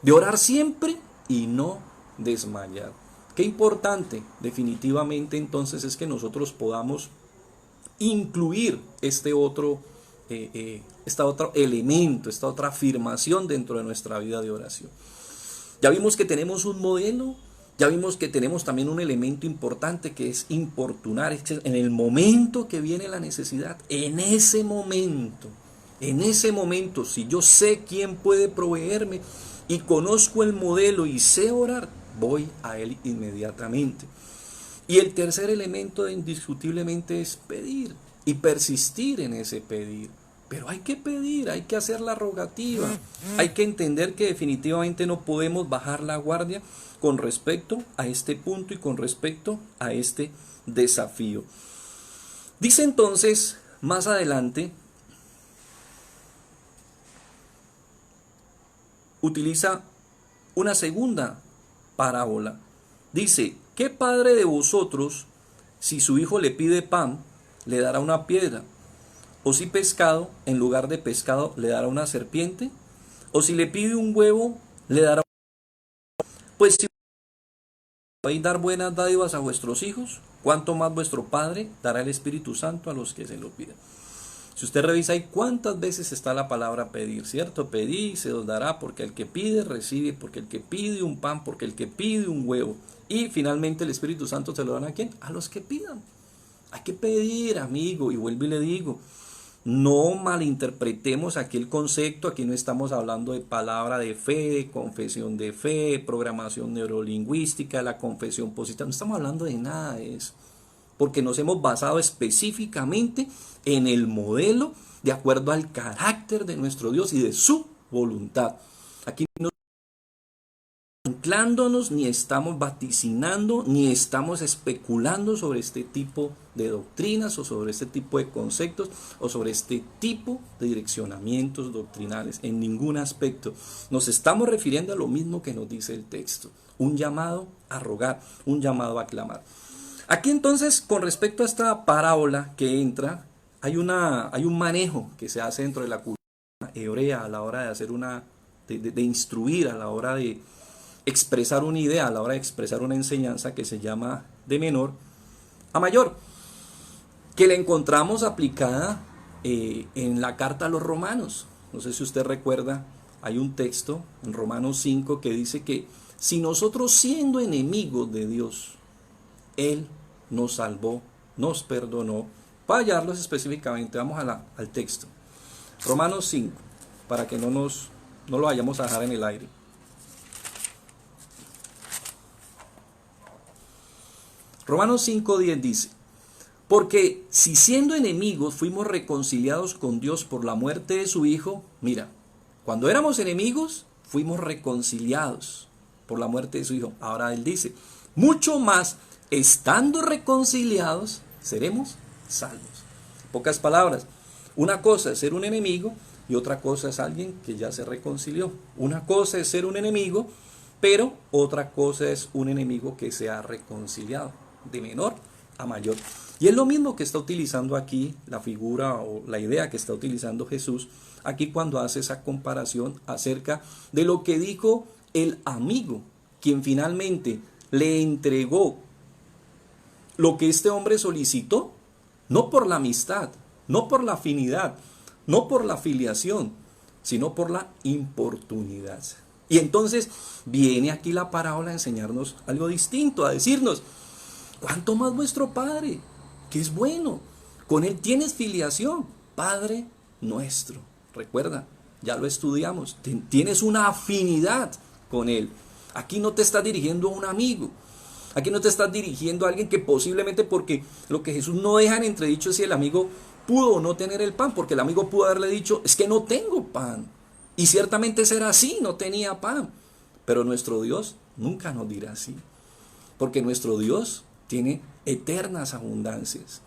de orar siempre y no desmayar. Qué importante, definitivamente, entonces, es que nosotros podamos incluir este otro elemento, esta otra afirmación dentro de nuestra vida de oración. Ya vimos que tenemos un modelo, ya vimos que tenemos también un elemento importante que es importunar. Es que en el momento que viene la necesidad, en ese momento, si yo sé quién puede proveerme y conozco el modelo y sé orar, voy a él inmediatamente. Y el tercer elemento indiscutiblemente es pedir y persistir en ese pedir. Pero hay que pedir, hay que hacer la rogativa, hay que entender que definitivamente no podemos bajar la guardia con respecto a este punto y con respecto a este desafío. Dice entonces más adelante, utiliza una segunda parábola. Dice: ¿qué padre de vosotros, si su hijo le pide pan, le dará una piedra? ¿O si pescado, en lugar de pescado, le dará una serpiente? ¿O si le pide un huevo, le dará un... Pues si podéis dar buenas dádivas a vuestros hijos, ¿cuánto más vuestro Padre dará el Espíritu Santo a los que se lo pidan? Si usted revisa ahí cuántas veces está la palabra pedir, ¿cierto? Pedid, se os dará, porque el que pide, recibe, porque el que pide un pan, porque el que pide un huevo. Y finalmente el Espíritu Santo se lo dan ¿a quién? A los que pidan. Hay que pedir, amigo, y vuelvo y le digo, no malinterpretemos aquí el concepto. Aquí no estamos hablando de palabra de fe, de confesión de fe, programación neurolingüística, la confesión positiva, no estamos hablando de nada de eso, porque nos hemos basado específicamente en el modelo de acuerdo al carácter de nuestro Dios y de su voluntad. Aquí no estamos anclándonos, ni estamos vaticinando, ni estamos especulando sobre este tipo de doctrinas o sobre este tipo de conceptos o sobre este tipo de direccionamientos doctrinales. En ningún aspecto nos estamos refiriendo a lo mismo que nos dice el texto: un llamado a rogar, un llamado a clamar. Aquí entonces, con respecto a esta parábola que entra, hay un manejo que se hace dentro de la cultura hebrea a la hora de hacer de instruir, a la hora de expresar una idea, a la hora de expresar una enseñanza, que se llama de menor a mayor, que la encontramos aplicada en la carta a los romanos. No sé si usted recuerda, hay un texto en Romanos 5 que dice que si nosotros, siendo enemigos de Dios, Él nos salvó, nos perdonó. Para hallarlos específicamente, vamos al texto. Romanos 5, para que no lo vayamos a dejar en el aire. Romanos 5:10 dice: porque si siendo enemigos fuimos reconciliados con Dios por la muerte de su Hijo, mira, cuando éramos enemigos fuimos reconciliados por la muerte de su Hijo. Ahora él dice, mucho más, estando reconciliados, seremos salvos. Pocas palabras, una cosa es ser un enemigo y otra cosa es alguien que ya se reconcilió. Una cosa es ser un enemigo, pero otra cosa es un enemigo que se ha reconciliado. De menor a mayor. Y es lo mismo que está utilizando aquí la figura o la idea que está utilizando Jesús aquí cuando hace esa comparación acerca de lo que dijo el amigo, quien finalmente le entregó lo que este hombre solicitó, no por la amistad, no por la afinidad, no por la filiación, sino por la importunidad. Y entonces viene aquí la parábola a enseñarnos algo distinto, a decirnos, ¿cuánto más vuestro Padre, que es bueno? Con Él tienes filiación, Padre nuestro. Recuerda, ya lo estudiamos, tienes una afinidad con Él. Aquí no te estás dirigiendo a un amigo. Aquí no te estás dirigiendo a alguien que posiblemente, porque lo que Jesús no deja en entredicho es si el amigo pudo o no tener el pan, porque el amigo pudo haberle dicho, es que no tengo pan. Y ciertamente será así, no tenía pan. Pero nuestro Dios nunca nos dirá así, porque nuestro Dios tiene eternas abundancias.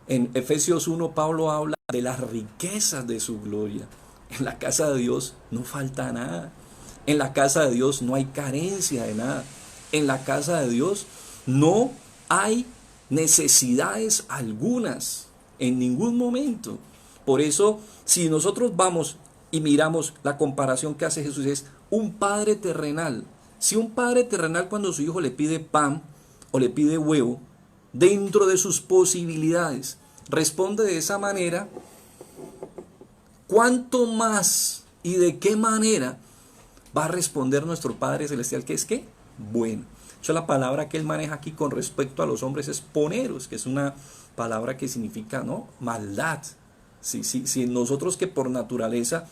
En Efesios 1, Pablo habla de las riquezas de su gloria. En la casa de Dios no falta nada. En la casa de Dios no hay carencia de nada. En la casa de Dios no hay necesidades algunas en ningún momento. Por eso, si nosotros vamos y miramos la comparación que hace Jesús, es un padre terrenal. Si un padre terrenal, cuando su hijo le pide pan o le pide huevo, dentro de sus posibilidades, responde de esa manera, ¿cuánto más y de qué manera va a responder nuestro Padre Celestial, que es ¿qué? Bueno. De hecho, la palabra que él maneja aquí con respecto a los hombres es poneros, que es una palabra que significa, ¿no?, maldad. Si nosotros, que por naturaleza,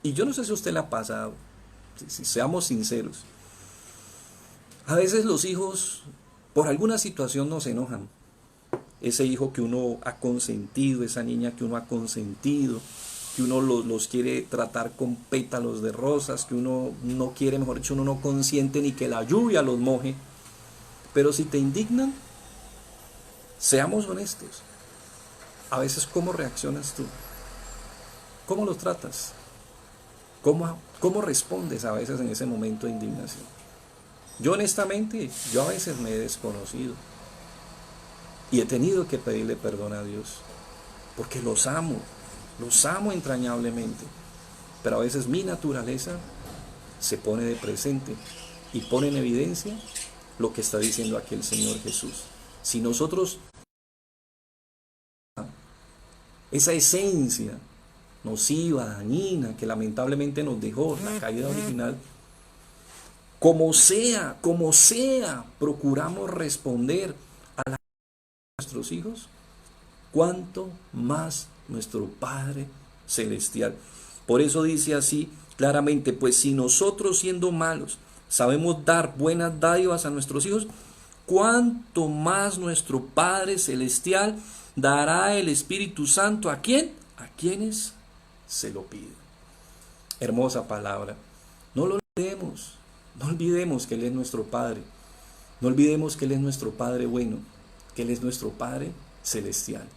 y yo no sé si a usted le ha pasado, si seamos sinceros, a veces los hijos por alguna situación nos enojan. Ese hijo que uno ha consentido, esa niña que uno ha consentido, que uno los quiere tratar con pétalos de rosas, que uno no quiere, mejor dicho, uno no consiente ni que la lluvia los moje. Pero si te indignan, seamos honestos, a veces ¿cómo reaccionas tú? ¿Cómo los tratas? ¿Cómo respondes a veces en ese momento de indignación? Yo honestamente, yo a veces me he desconocido y he tenido que pedirle perdón a Dios, porque los amo entrañablemente, pero a veces mi naturaleza se pone de presente y pone en evidencia lo que está diciendo aquí el Señor Jesús. Si nosotros, esa esencia nociva, dañina, que lamentablemente nos dejó la caída original, como sea, procuramos responder a nuestros hijos, cuánto más nuestro Padre Celestial. Por eso dice así claramente, pues si nosotros, siendo malos, sabemos dar buenas dádivas a nuestros hijos, cuánto más nuestro Padre Celestial dará el Espíritu Santo ¿a quién? A quienes se lo piden. Hermosa palabra. No lo olvidemos. No olvidemos que Él es nuestro Padre. No olvidemos que Él es nuestro Padre bueno, que Él es nuestro Padre Celestial.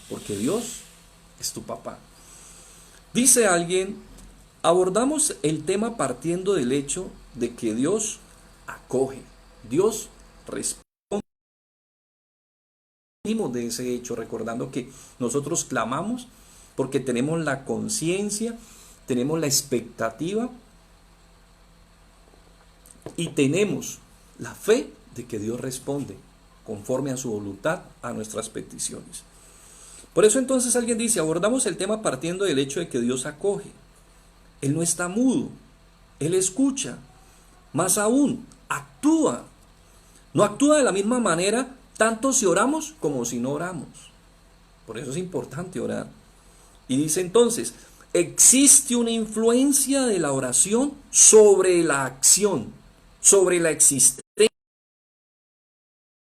Porque Dios es tu papá. Dice alguien, abordamos el tema partiendo del hecho de que Dios acoge, Dios responde. De ese hecho, recordando que nosotros clamamos porque tenemos la conciencia, tenemos la expectativa y tenemos la fe de que Dios responde conforme a su voluntad a nuestras peticiones. Por eso entonces alguien dice, abordamos el tema partiendo del hecho de que Dios acoge. Él no está mudo, Él escucha, más aún, actúa. No actúa de la misma manera tanto si oramos como si no oramos. Por eso es importante orar. Y dice entonces, existe una influencia de la oración sobre la acción, sobre la existencia.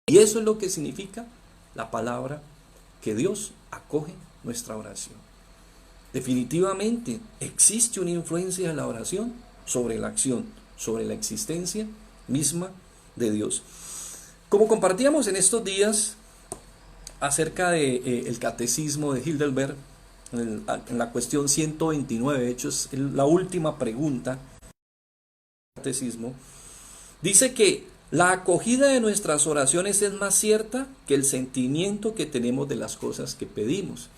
Y eso es lo que significa la palabra que Dios acoge nuestra oración. Definitivamente existe una influencia de la oración sobre la acción, sobre la existencia misma de Dios. Como compartíamos en estos días acerca del catecismo de Heidelberg, en la cuestión 129, de hecho es la última pregunta del catecismo, dice que La acogida de nuestras oraciones es más cierta que el sentimiento que tenemos de las cosas que pedimos.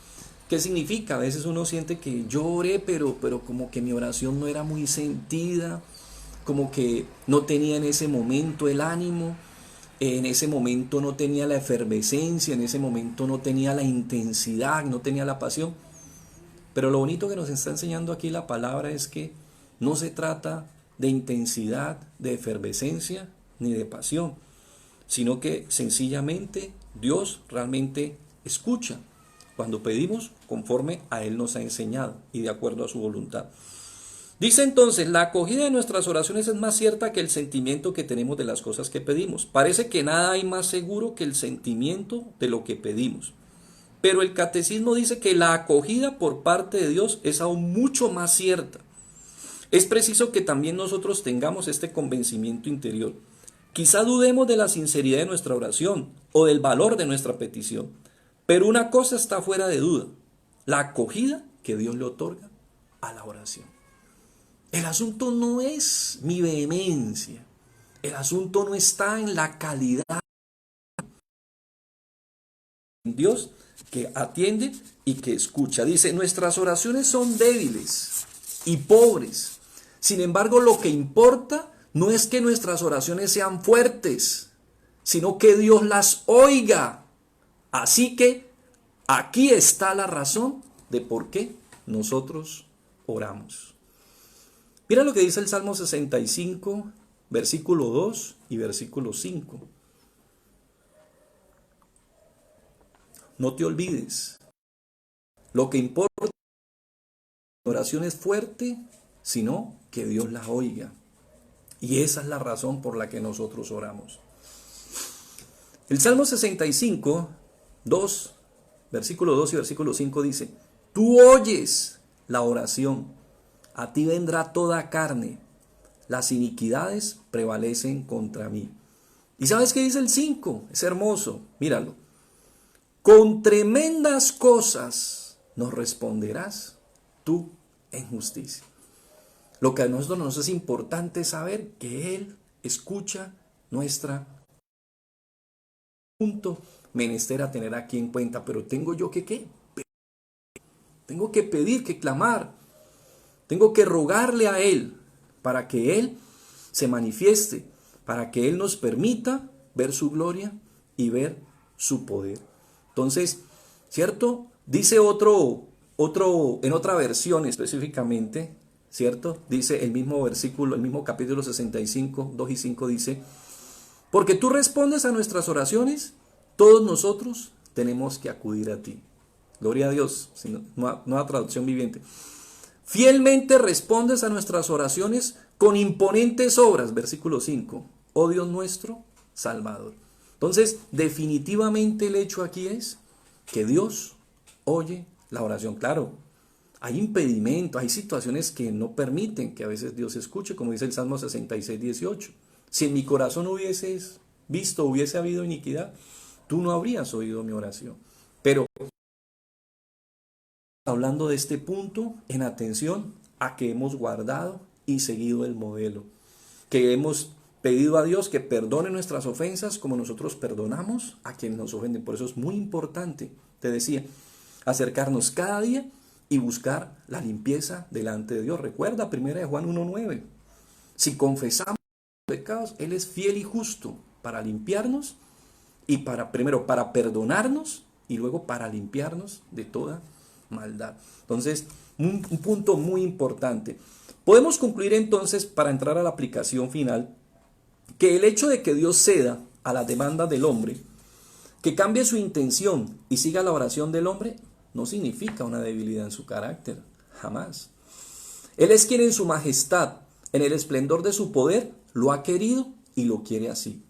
¿Qué significa? A veces uno siente que yo oré, pero como que mi oración no era muy sentida, como que no tenía en ese momento el ánimo, en ese momento no tenía la efervescencia, en ese momento no tenía la intensidad, no tenía la pasión. Pero lo bonito que nos está enseñando aquí la palabra es que no se trata de intensidad, de efervescencia, ni de pasión, sino que sencillamente Dios realmente escucha cuando pedimos conforme a Él nos ha enseñado y de acuerdo a su voluntad. Dice entonces, la acogida de nuestras oraciones es más cierta que el sentimiento que tenemos de las cosas que pedimos. Parece que nada hay más seguro que el sentimiento de lo que pedimos. Pero el catecismo dice que la acogida por parte de Dios es aún mucho más cierta. Es preciso que también nosotros tengamos este convencimiento interior. Quizá dudemos de la sinceridad de nuestra oración o del valor de nuestra petición, pero una cosa está fuera de duda, la acogida que Dios le otorga a la oración. El asunto no es mi vehemencia, el asunto no está en la calidad de Dios que atiende y que escucha. Dice, nuestras oraciones son débiles y pobres. Sin embargo, lo que importa no es que nuestras oraciones sean fuertes, sino que Dios las oiga. Así que aquí está la razón de por qué nosotros oramos. Mira lo que dice el Salmo 65, versículo 2 y versículo 5. No te olvides, lo que importa la oración es fuerte, sino que Dios la oiga. Y esa es la razón por la que nosotros oramos. El Salmo 65, 2, versículo 2 y versículo 5 dice, tú oyes la oración, a ti vendrá toda carne, las iniquidades prevalecen contra mí. ¿Y sabes qué dice el 5? Es hermoso, míralo. Con tremendas cosas nos responderás tú en justicia. Lo que a nosotros nos es importante saber que Él escucha nuestra punto menester a tener aquí en cuenta, pero tengo yo que ¿qué? Tengo que pedir, que clamar, tengo que rogarle a Él para que Él se manifieste, para que Él nos permita ver su gloria y ver su poder. Entonces, ¿cierto? Dice otro, en otra versión específicamente, ¿cierto? Dice el mismo versículo, el mismo capítulo 65, 2 y 5 dice, porque tú respondes a nuestras oraciones, todos nosotros tenemos que acudir a ti. Gloria a Dios, nueva traducción viviente. Fielmente respondes a nuestras oraciones con imponentes obras, versículo 5, oh Dios nuestro, Salvador. Entonces, definitivamente el hecho aquí es que Dios oye la oración. Claro, hay impedimentos, hay situaciones que no permiten que a veces Dios escuche, como dice el Salmo 66, 18. Si en mi corazón hubieses visto, hubiese habido iniquidad, tú no habrías oído mi oración. Pero hablando de este punto, en atención a que hemos guardado y seguido el modelo, que hemos pedido a Dios que perdone nuestras ofensas como nosotros perdonamos a quienes nos ofenden. Por eso es muy importante, te decía, acercarnos cada día y buscar la limpieza delante de Dios. Recuerda 1 Juan 1:9. Si confesamos los pecados, Él es fiel y justo para limpiarnos y primero para perdonarnos y luego para limpiarnos de toda maldad. Entonces, un punto muy importante. Podemos concluir entonces, para entrar a la aplicación final, que el hecho de que Dios ceda a la demanda del hombre, que cambie su intención y siga la oración del hombre, no significa una debilidad en su carácter, jamás. Él es quien en su majestad, en el esplendor de su poder, lo ha querido y lo quiere así.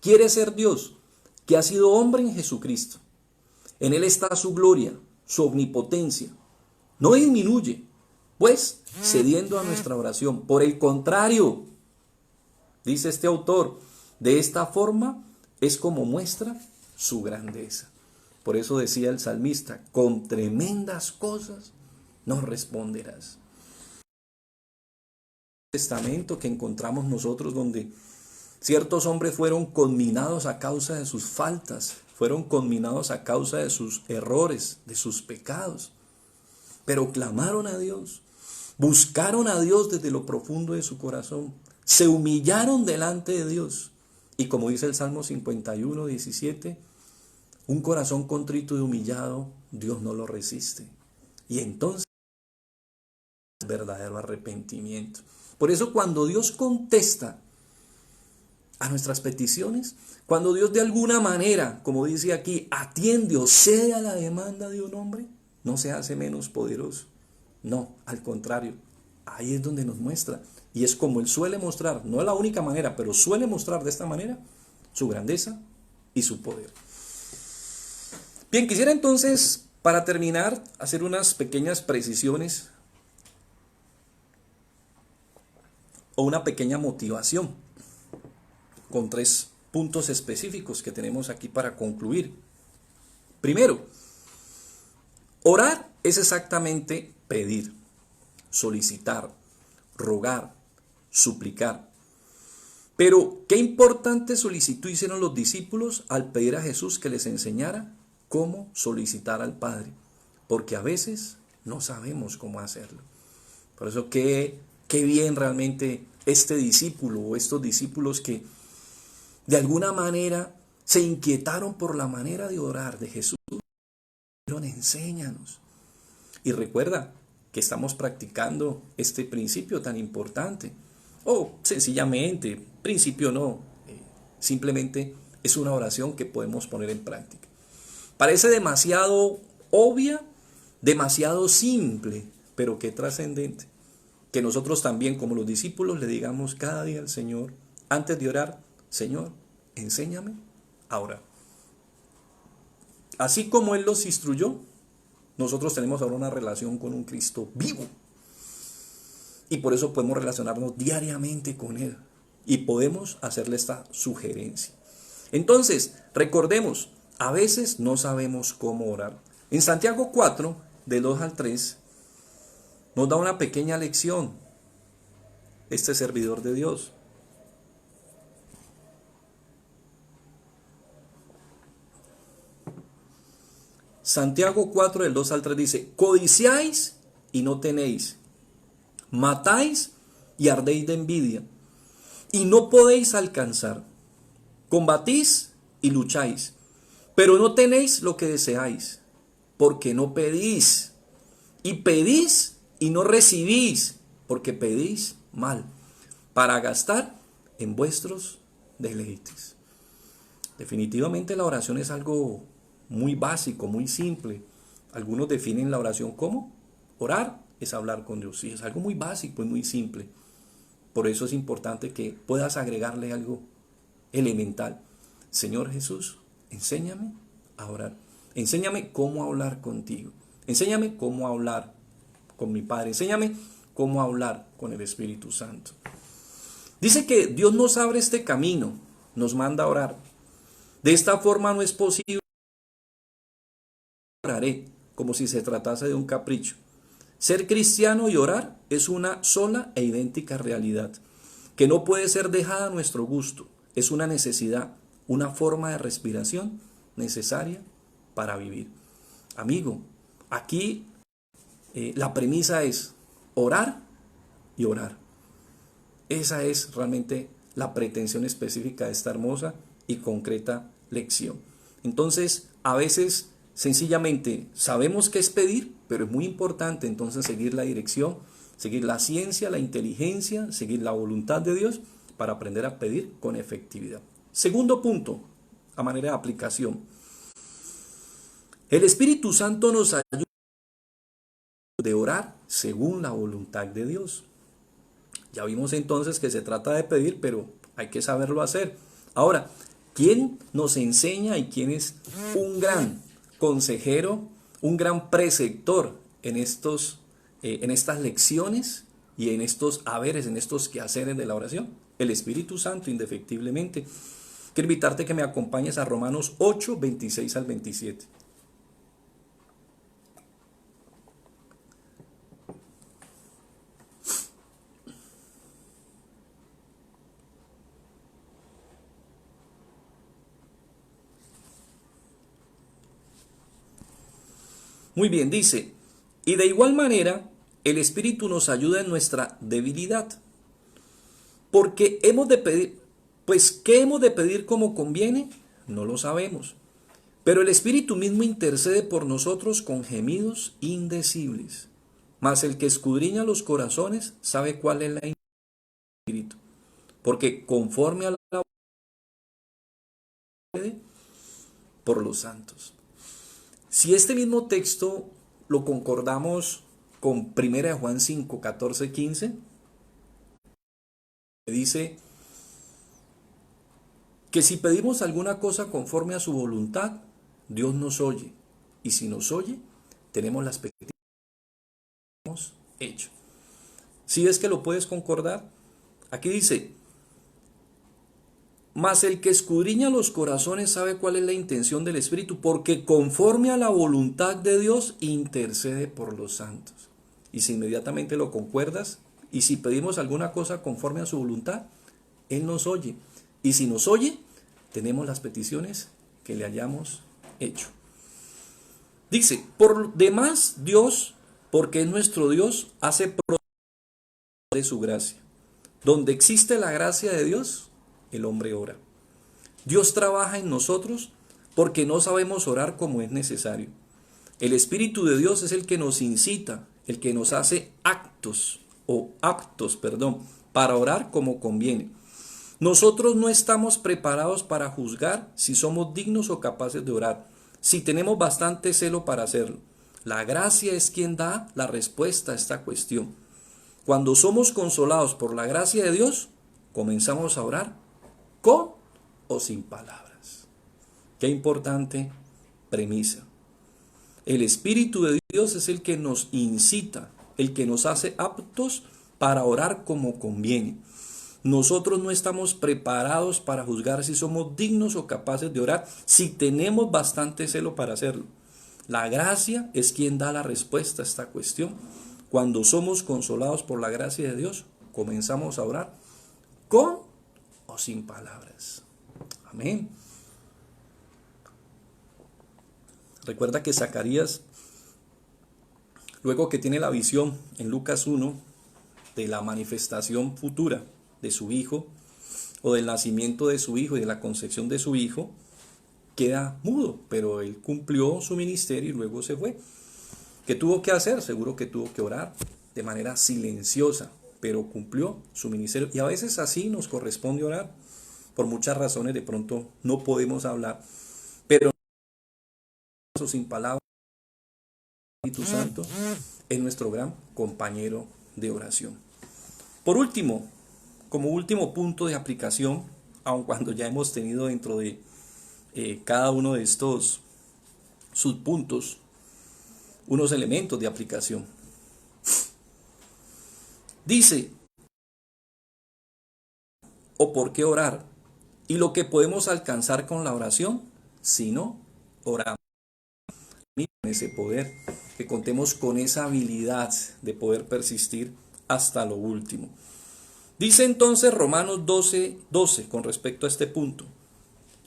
Quiere ser Dios, que ha sido hombre en Jesucristo. En Él está su gloria, su omnipotencia. No disminuye, pues, cediendo a nuestra oración. Por el contrario, dice este autor, de esta forma es como muestra su grandeza. Por eso decía el salmista, con tremendas cosas nos responderás. El testamento que encontramos nosotros donde Ciertos hombres fueron conminados a causa de sus faltas, fueron conminados a causa de sus errores, de sus pecados. Pero clamaron a Dios, buscaron a Dios desde lo profundo de su corazón, se humillaron delante de Dios. Y como dice el Salmo 51, 17, un corazón contrito y humillado, Dios no lo resiste. Y entonces, verdadero arrepentimiento. Por eso cuando Dios contesta a nuestras peticiones, cuando Dios de alguna manera, como dice aquí, atiende o cede a la demanda de un hombre, no se hace menos poderoso. No, al contrario, ahí es donde nos muestra. Y es como Él suele mostrar, no es la única manera, pero suele mostrar de esta manera su grandeza y su poder. Bien, quisiera entonces, para terminar, hacer unas pequeñas precisiones o una pequeña motivación con 3 puntos específicos que tenemos aquí para concluir. Primero, orar es exactamente pedir, solicitar, rogar, suplicar. Pero qué importante solicitud hicieron los discípulos al pedir a Jesús que les enseñara cómo solicitar al Padre, porque a veces no sabemos cómo hacerlo. Por eso qué bien realmente este discípulo o estos discípulos que de alguna manera se inquietaron por la manera de orar de Jesús. Dijeron, enséñanos. Y recuerda que estamos practicando este principio tan importante. O sencillamente, principio no, simplemente es una oración que podemos poner en práctica. Parece demasiado obvia, demasiado simple, pero qué trascendente. Que nosotros también, como los discípulos, le digamos cada día al Señor, antes de orar, Señor, enséñame a orar. Así como Él los instruyó, nosotros tenemos ahora una relación con un Cristo vivo. Y por eso podemos relacionarnos diariamente con Él. Y podemos hacerle esta sugerencia. Entonces, recordemos, a veces no sabemos cómo orar. En Santiago 4, del 2 al 3, nos da una pequeña lección este servidor de Dios. Santiago 4, del 2 al 3 dice, codiciáis y no tenéis, matáis y ardéis de envidia, y no podéis alcanzar, combatís y lucháis, pero no tenéis lo que deseáis, porque no pedís, y pedís y no recibís, porque pedís mal, para gastar en vuestros deleites. Definitivamente la oración es algo muy básico, muy simple. Algunos definen la oración como orar es hablar con Dios. Sí, es algo muy básico y muy simple. Por eso es importante que puedas agregarle algo elemental. Señor Jesús, enséñame a orar. Enséñame cómo hablar contigo. Enséñame cómo hablar con mi Padre. Enséñame cómo hablar con el Espíritu Santo. Dice que Dios nos abre este camino, nos manda a orar. De esta forma no es posible oraré como si se tratase de un capricho. Ser cristiano y orar es una sola e idéntica realidad, que no puede ser dejada a nuestro gusto. Es una necesidad, una forma de respiración necesaria para vivir. Amigo, aquí la premisa es orar y orar. Esa es realmente la pretensión específica de esta hermosa y concreta lección. Entonces, a veces sencillamente sabemos qué es pedir, pero es muy importante entonces seguir la dirección, seguir la ciencia, la inteligencia, seguir la voluntad de Dios para aprender a pedir con efectividad. Segundo punto, a manera de aplicación. El Espíritu Santo nos ayuda de orar según la voluntad de Dios. Ya vimos entonces que se trata de pedir, pero hay que saberlo hacer. Ahora, ¿quién nos enseña y quién es un gran consejero, un gran preceptor en estas lecciones y en estos haberes, en estos quehaceres de la oración? El Espíritu Santo, indefectiblemente. Quiero invitarte que me acompañes a Romanos 8, 26 al 27. Muy bien, dice, y de igual manera, el Espíritu nos ayuda en nuestra debilidad, porque hemos de pedir, pues, ¿qué hemos de pedir como conviene? No lo sabemos. Pero el Espíritu mismo intercede por nosotros con gemidos indecibles. Mas el que escudriña los corazones sabe cuál es la intención del Espíritu, porque conforme a la voluntad por los santos. Si este mismo texto lo concordamos con 1 Juan 5, 14, 15, dice que si pedimos alguna cosa conforme a su voluntad, Dios nos oye. Y si nos oye, tenemos las peticiones que hemos hecho. ¿Sí ves que lo puedes concordar? Aquí dice, mas el que escudriña los corazones sabe cuál es la intención del Espíritu, porque conforme a la voluntad de Dios intercede por los santos. Y si inmediatamente lo concuerdas, y si pedimos alguna cosa conforme a su voluntad, Él nos oye. Y si nos oye, tenemos las peticiones que le hayamos hecho. Dice, por demás Dios, porque es nuestro Dios, hace provecho de su gracia. Donde existe la gracia de Dios, el hombre ora. Dios trabaja en nosotros porque no sabemos orar como es necesario. El Espíritu de Dios es el que nos incita, el que nos hace aptos para orar como conviene. Nosotros no estamos preparados para juzgar si somos dignos o capaces de orar, si tenemos bastante celo para hacerlo. La gracia es quien da la respuesta a esta cuestión. Cuando somos consolados por la gracia de Dios, comenzamos a orar con o sin palabras. Qué importante premisa. El Espíritu de Dios es el que nos incita, el que nos hace aptos para orar como conviene. Nosotros no estamos preparados para juzgar si somos dignos o capaces de orar, si tenemos bastante celo para hacerlo. La gracia es quien da la respuesta a esta cuestión. Cuando somos consolados por la gracia de Dios, comenzamos a orar con o sin palabras. Amén. Recuerda que Zacarías, luego que tiene la visión en Lucas 1 de la manifestación futura de su hijo, o del nacimiento de su hijo y de la concepción de su hijo, queda mudo, pero él cumplió su ministerio y luego se fue. ¿Qué tuvo que hacer? Seguro que tuvo que orar de manera silenciosa, pero cumplió su ministerio. Y a veces así nos corresponde orar. Por muchas razones de pronto no podemos hablar, pero sin palabras, el Espíritu Santo es nuestro gran compañero de oración. Por último, como último punto de aplicación, aun cuando ya hemos tenido dentro de cada uno de estos subpuntos unos elementos de aplicación. Dice, o por qué orar, y lo que podemos alcanzar con la oración, si no oramos. Ese poder, que contemos con esa habilidad de poder persistir hasta lo último. Dice entonces Romanos 12, 12 con respecto a este punto.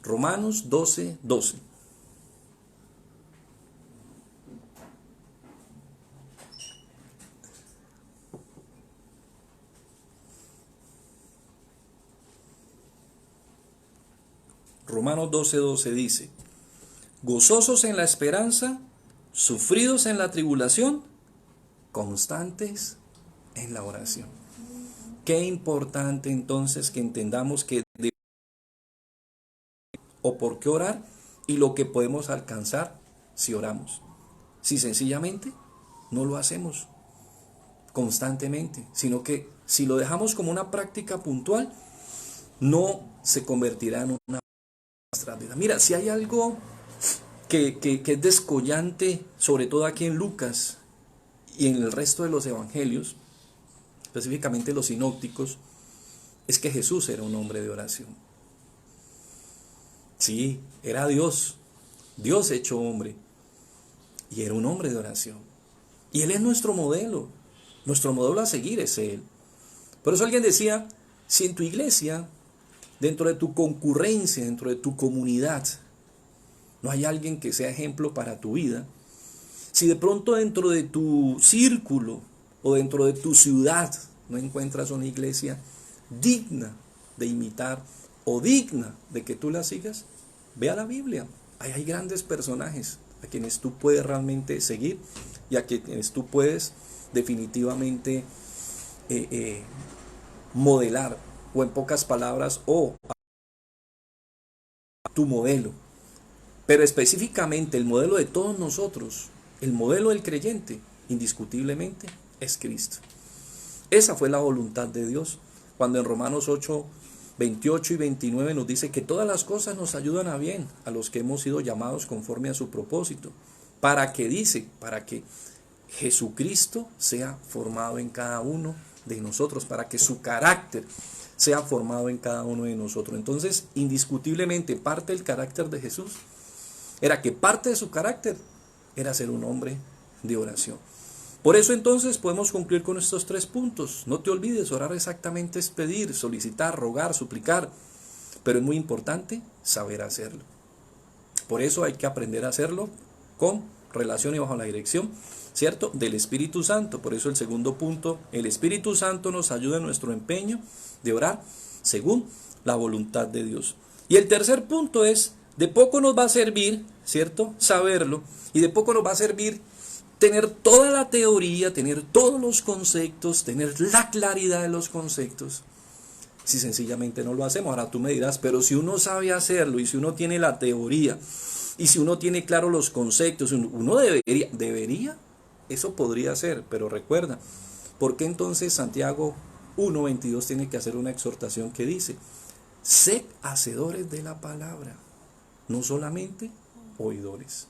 Romanos 12, 12. Romanos 12, 12 dice, gozosos en la esperanza, sufridos en la tribulación, constantes en la oración. Qué importante entonces que entendamos que o por qué orar y lo que podemos alcanzar si oramos. Si sencillamente no lo hacemos constantemente, sino que si lo dejamos como una práctica puntual, no se convertirá en una nuestra vida. Mira, si hay algo que es descollante, sobre todo aquí en Lucas y en el resto de los evangelios, específicamente los sinópticos, es que Jesús era un hombre de oración. Sí, era Dios, Dios hecho hombre, y era un hombre de oración. Y Él es nuestro modelo a seguir es Él. Por eso alguien decía, si en tu iglesia, dentro de tu concurrencia, dentro de tu comunidad, no hay alguien que sea ejemplo para tu vida, Si de pronto dentro de tu círculo o dentro de tu ciudad no encuentras una iglesia digna de imitar o digna de que tú la sigas, ve a la Biblia. Ahí hay grandes personajes a quienes tú puedes realmente seguir y a quienes tú puedes definitivamente modelar, o en pocas palabras, o tu modelo. Pero específicamente el modelo de todos nosotros, el modelo del creyente, indiscutiblemente, es Cristo. Esa fue la voluntad de Dios, cuando en Romanos 8, 28 y 29 nos dice que todas las cosas nos ayudan a bien, a los que hemos sido llamados conforme a su propósito. ¿Para qué dice? Para que Jesucristo sea formado en cada uno de nosotros, para que su carácter sea formado en cada uno de nosotros. Entonces, indiscutiblemente, parte del carácter de Jesús era que parte de su carácter era ser un hombre de oración. Por eso entonces podemos concluir con estos 3 puntos. No te olvides, orar exactamente es pedir, solicitar, rogar, suplicar, pero es muy importante saber hacerlo. Por eso hay que aprender a hacerlo con relación y bajo la dirección, ¿cierto?, del Espíritu Santo. Por eso el segundo punto, el Espíritu Santo nos ayuda en nuestro empeño de orar según la voluntad de Dios. Y el tercer punto es, de poco nos va a servir, ¿cierto?, saberlo, y de poco nos va a servir tener toda la teoría, tener todos los conceptos, tener la claridad de los conceptos, si sencillamente no lo hacemos. Ahora tú me dirás, pero si uno sabe hacerlo, y si uno tiene la teoría, y si uno tiene claro los conceptos, uno debería, eso podría ser, pero recuerda, ¿por qué entonces Santiago 1:22 tiene que hacer una exhortación que dice, sed hacedores de la palabra, no solamente oidores?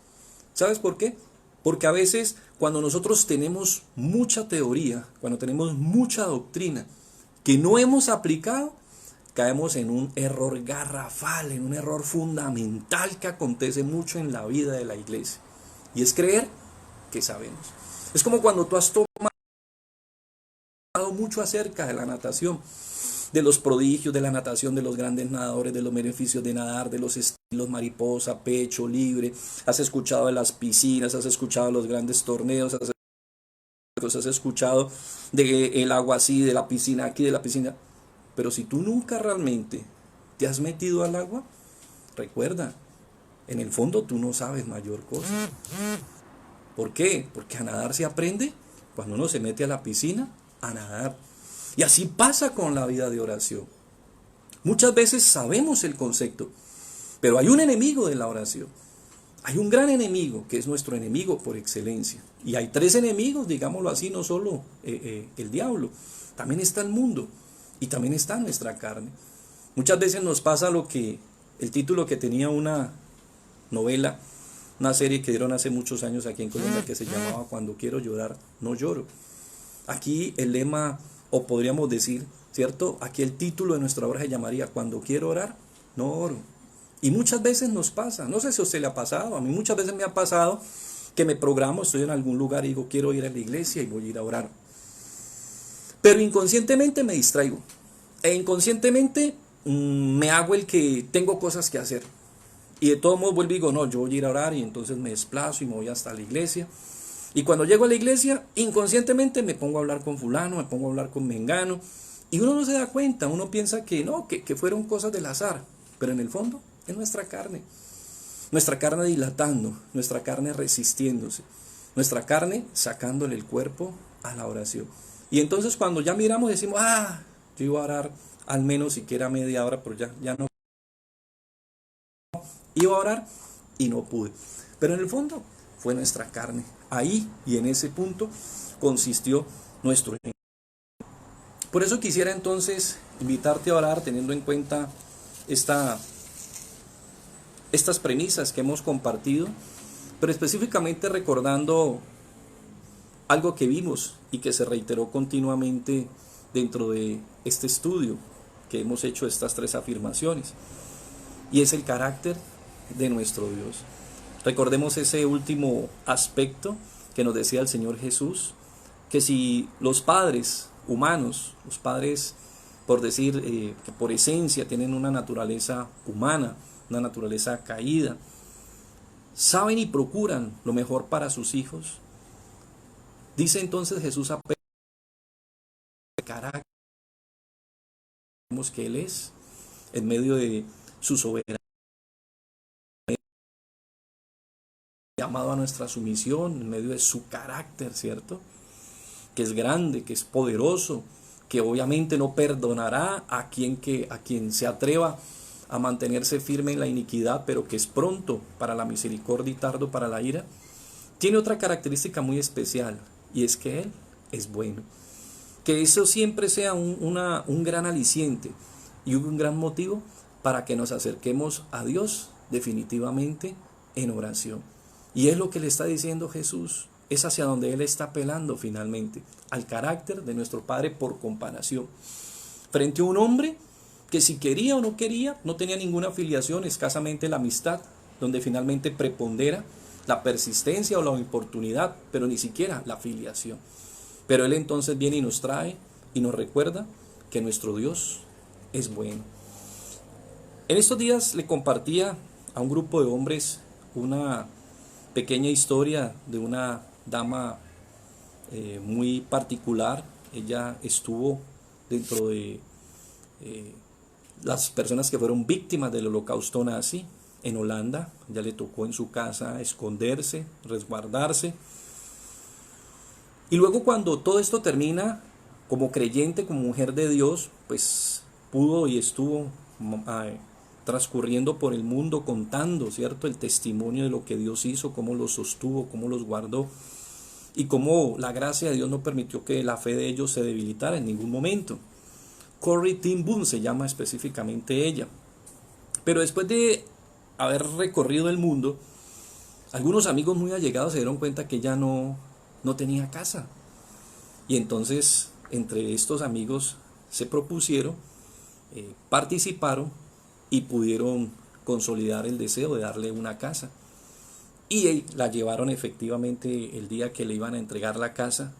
¿Sabes por qué? Porque a veces cuando nosotros tenemos mucha teoría, cuando tenemos mucha doctrina que no hemos aplicado, caemos en un error garrafal, en un error fundamental que acontece mucho en la vida de la iglesia. Y es creer que sabemos. Es como cuando tú has tomado mucho acerca de la natación, de los prodigios de la natación, de los grandes nadadores, de los beneficios de nadar, de los estilos mariposa, pecho, libre. Has escuchado de las piscinas, has escuchado de los grandes torneos, has escuchado del agua así, de la piscina aquí, de la piscina. Pero si tú nunca realmente te has metido al agua, recuerda, en el fondo tú no sabes mayor cosa. ¿Por qué? Porque a nadar se aprende cuando uno se mete a la piscina a nadar. Y así pasa con la vida de oración. Muchas veces sabemos el concepto, pero hay un enemigo de la oración. Hay un gran enemigo que es nuestro enemigo por excelencia. Y hay 3 enemigos, digámoslo así, no solo el diablo. También está el mundo y también está nuestra carne. Muchas veces nos pasa lo que el título que tenía una novela, una serie que dieron hace muchos años aquí en Colombia que se llamaba Cuando quiero llorar, no lloro. Aquí el lema, o podríamos decir, ¿cierto? Aquí el título de nuestra obra se llamaría Cuando quiero orar, no oro. Y muchas veces nos pasa, no sé si a usted le ha pasado, a mí muchas veces me ha pasado que me programo, estoy en algún lugar y digo quiero ir a la iglesia y voy a ir a orar. Pero inconscientemente me distraigo. E inconscientemente me hago el que tengo cosas que hacer. Y de todos modos vuelvo y digo, no, yo voy a ir a orar y entonces me desplazo y me voy hasta la iglesia. Y cuando llego a la iglesia, inconscientemente me pongo a hablar con fulano, me pongo a hablar con mengano. Y uno no se da cuenta, uno piensa que no, que fueron cosas del azar. Pero en el fondo es nuestra carne dilatando, nuestra carne resistiéndose, nuestra carne sacándole el cuerpo a la oración. Y entonces cuando ya miramos decimos, yo iba a orar al menos siquiera media hora, pero ya no. Iba a orar y no pude. Pero en el fondo fue nuestra carne. Ahí y en ese punto consistió nuestro enemigo. Por eso quisiera entonces invitarte a orar teniendo en cuenta estas premisas que hemos compartido, pero específicamente recordando algo que vimos y que se reiteró continuamente dentro de este estudio que hemos hecho, estas 3 afirmaciones, y es el carácter de nuestro Dios. Recordemos ese último aspecto que nos decía el Señor Jesús, que si los padres humanos, los padres, por decir, que por esencia tienen una naturaleza humana, una naturaleza caída, saben y procuran lo mejor para sus hijos. Dice entonces Jesús a Pedro, carácter que Él es, en medio de su soberanía, llamado a nuestra sumisión, en medio de su carácter, ¿cierto? Que es grande, que es poderoso, que obviamente no perdonará a quien se atreva a mantenerse firme en la iniquidad, pero que es pronto para la misericordia y tardo para la ira. Tiene otra característica muy especial, y es que Él es bueno. Que eso siempre sea un gran aliciente y un gran motivo para que nos acerquemos a Dios definitivamente en oración. Y es lo que le está diciendo Jesús, es hacia donde Él está apelando finalmente, al carácter de nuestro Padre por comparación. Frente a un hombre que si quería o no quería, no tenía ninguna afiliación, escasamente la amistad, donde finalmente prepondera la persistencia o la oportunidad, pero ni siquiera la afiliación. Pero Él entonces viene y nos trae y nos recuerda que nuestro Dios es bueno. En estos días le compartía a un grupo de hombres una pequeña historia de una dama muy particular. Ella estuvo dentro de las personas que fueron víctimas del holocausto nazi en Holanda. Ya le tocó en su casa esconderse, resguardarse. Y luego cuando todo esto termina, como creyente, como mujer de Dios, pues pudo y estuvo transcurriendo por el mundo contando, ¿cierto?, el testimonio de lo que Dios hizo, cómo los sostuvo, cómo los guardó y cómo la gracia de Dios no permitió que la fe de ellos se debilitara en ningún momento. Corrie ten Boom se llama específicamente ella. Pero después de haber recorrido el mundo, algunos amigos muy allegados se dieron cuenta que ella no tenía casa. Y entonces, entre estos amigos se propusieron, participaron y pudieron consolidar el deseo de darle una casa. Y la llevaron efectivamente el día que le iban a entregar la casa.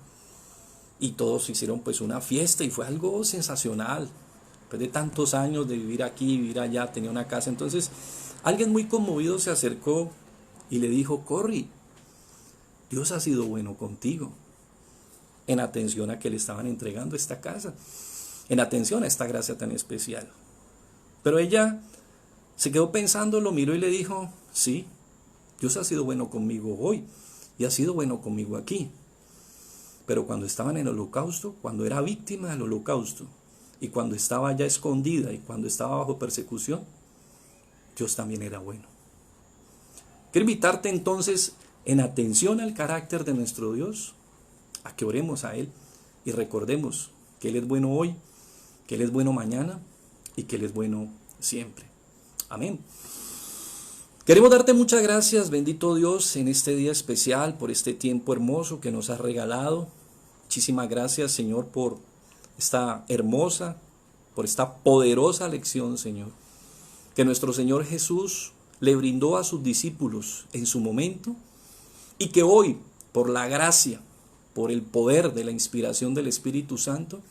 Y todos hicieron pues una fiesta y fue algo sensacional. Después de tantos años de vivir aquí, vivir allá, tenía una casa. Entonces, alguien muy conmovido se acercó y le dijo: Corrie, Dios ha sido bueno contigo, en atención a que le estaban entregando esta casa, en atención a esta gracia tan especial. Pero ella se quedó pensando, lo miró y le dijo: sí, Dios ha sido bueno conmigo hoy y ha sido bueno conmigo aquí. Pero cuando estaba en el holocausto, cuando era víctima del holocausto y cuando estaba ya escondida y cuando estaba bajo persecución, Dios también era bueno. Quiero invitarte entonces, en atención al carácter de nuestro Dios, a que oremos a Él y recordemos que Él es bueno hoy, que Él es bueno mañana y que Él es bueno siempre. Amén. Queremos darte muchas gracias, bendito Dios, en este día especial, por este tiempo hermoso que nos has regalado. Muchísimas gracias, Señor, por esta hermosa, por esta poderosa lección, Señor, que nuestro Señor Jesús le brindó a sus discípulos en su momento y que hoy, por la gracia, por el poder de la inspiración del Espíritu Santo,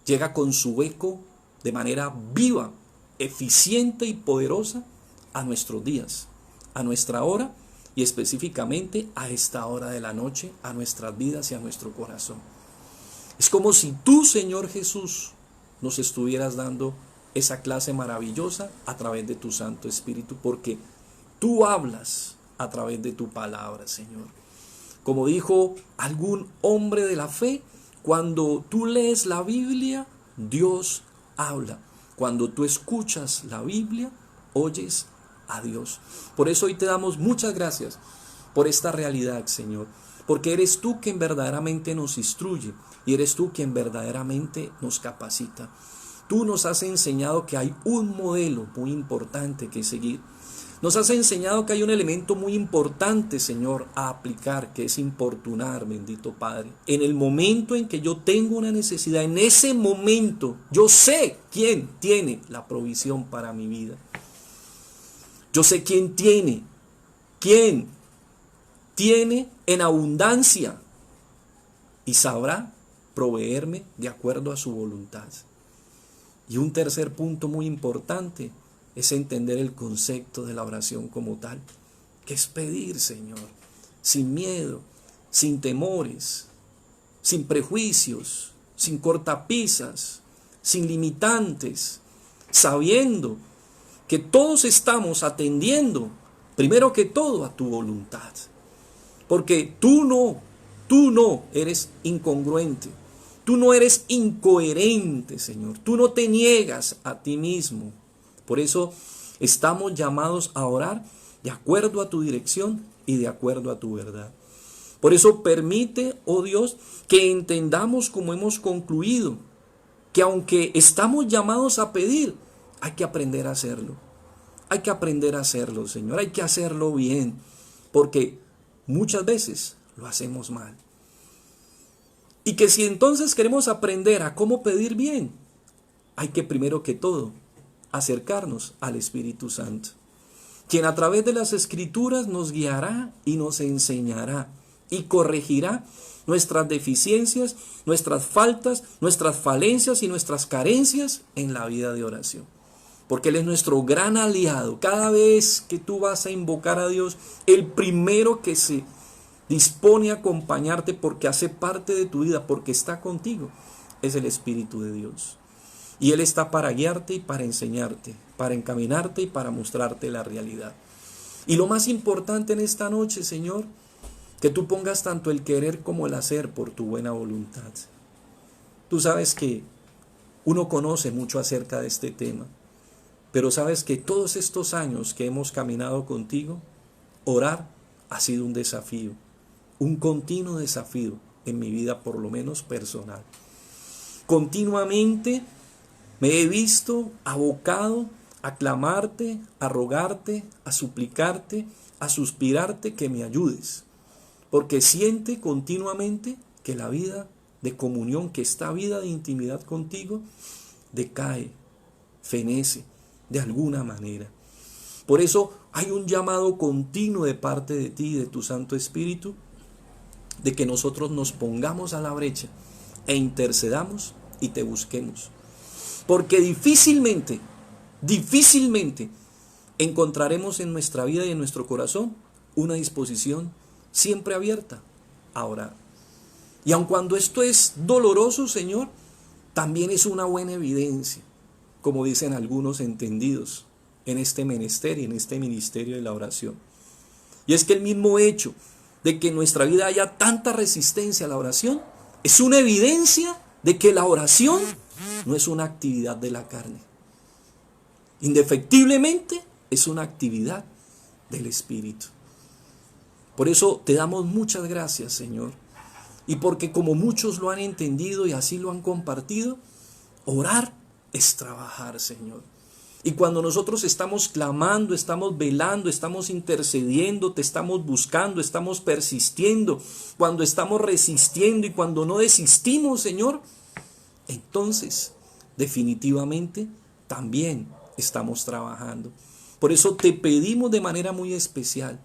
llega con su eco de manera viva, eficiente y poderosa a nuestros días, a nuestra hora y específicamente a esta hora de la noche, a nuestras vidas y a nuestro corazón. Es como si tú, Señor Jesús, nos estuvieras dando esa clase maravillosa a través de tu Santo Espíritu, porque tú hablas a través de tu palabra, Señor. Como dijo algún hombre de la fe, cuando tú lees la Biblia, Dios habla. Cuando tú escuchas la Biblia, oyes a Dios. Por eso hoy te damos muchas gracias por esta realidad, Señor, porque eres tú quien verdaderamente nos instruye y eres tú quien verdaderamente nos capacita. Tú nos has enseñado que hay un modelo muy importante que seguir. Nos has enseñado que hay un elemento muy importante, Señor, a aplicar, que es importunar, bendito Padre. En el momento en que yo tengo una necesidad, en ese momento yo sé quién tiene la provisión para mi vida. Yo sé quién tiene en abundancia y sabrá proveerme de acuerdo a su voluntad. Y un tercer punto muy importante es entender el concepto de la oración como tal, que es pedir, Señor, sin miedo, sin temores, sin prejuicios, sin cortapisas, sin limitantes, sabiendo que todos estamos atendiendo, primero que todo, a tu voluntad. Porque tú no eres incongruente, tú no eres incoherente, Señor, tú no te niegas a ti mismo. Por eso estamos llamados a orar de acuerdo a tu dirección y de acuerdo a tu verdad. Por eso permite, oh Dios, que entendamos como hemos concluido, que aunque estamos llamados a pedir, hay que aprender a hacerlo. Hay que aprender a hacerlo, Señor, hay que hacerlo bien, porque muchas veces lo hacemos mal. Y que si entonces queremos aprender a cómo pedir bien, hay que primero que todo acercarnos al Espíritu Santo, quien a través de las Escrituras nos guiará y nos enseñará y corregirá nuestras deficiencias, nuestras faltas, nuestras falencias y nuestras carencias en la vida de oración. Porque Él es nuestro gran aliado. Cada vez que tú vas a invocar a Dios, el primero que se dispone a acompañarte porque hace parte de tu vida, porque está contigo, es el Espíritu de Dios. Y Él está para guiarte y para enseñarte, para encaminarte y para mostrarte la realidad. Y lo más importante en esta noche, Señor, que tú pongas tanto el querer como el hacer por tu buena voluntad. Tú sabes que uno conoce mucho acerca de este tema, pero sabes que todos estos años que hemos caminado contigo, orar ha sido un desafío, un continuo desafío en mi vida, por lo menos personal. Continuamente me he visto abocado a clamarte, a rogarte, a suplicarte, a suspirarte que me ayudes. Porque siente continuamente que la vida de comunión, que esta vida de intimidad contigo, decae, fenece de alguna manera. Por eso hay un llamado continuo de parte de ti y de tu Santo Espíritu, de que nosotros nos pongamos a la brecha e intercedamos y te busquemos. Porque difícilmente encontraremos en nuestra vida y en nuestro corazón una disposición siempre abierta a orar. Y aun cuando esto es doloroso, Señor, también es una buena evidencia, como dicen algunos entendidos en este menester y en este ministerio de la oración. Y es que el mismo hecho de que en nuestra vida haya tanta resistencia a la oración es una evidencia de que la oración no es una actividad de la carne. Indefectiblemente es una actividad del Espíritu. Por eso te damos muchas gracias, Señor. Y porque como muchos lo han entendido y así lo han compartido, orar es trabajar, Señor. Y cuando nosotros estamos clamando, estamos velando, estamos intercediendo, te estamos buscando, estamos persistiendo, cuando estamos resistiendo y cuando no desistimos, Señor, entonces definitivamente también estamos trabajando. Por eso te pedimos de manera muy especial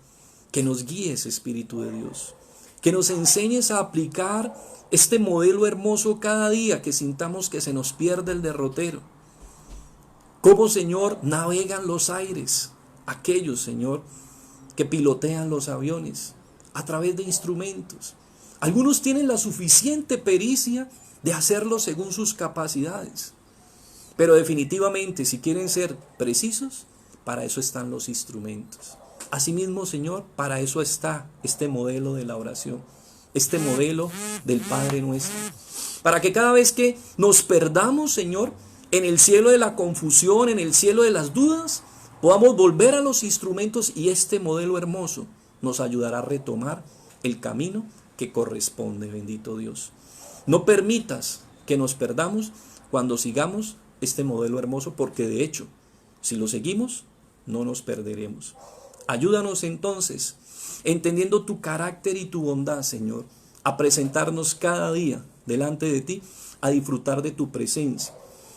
que nos guíes, Espíritu de Dios, que nos enseñes a aplicar este modelo hermoso cada día, que sintamos que se nos pierde el derrotero. Cómo, Señor, navegan los aires aquellos, Señor, que pilotean los aviones a través de instrumentos. Algunos tienen la suficiente pericia de hacerlo según sus capacidades. Pero definitivamente, si quieren ser precisos, para eso están los instrumentos. Asimismo, Señor, para eso está este modelo de la oración, este modelo del Padre Nuestro. Para que cada vez que nos perdamos, Señor, en el cielo de la confusión, en el cielo de las dudas, podamos volver a los instrumentos y este modelo hermoso nos ayudará a retomar el camino que corresponde, bendito Dios. No permitas que nos perdamos cuando sigamos este modelo hermoso, porque de hecho, si lo seguimos, no nos perderemos. Ayúdanos entonces, entendiendo tu carácter y tu bondad, Señor, a presentarnos cada día delante de ti, a disfrutar de tu presencia,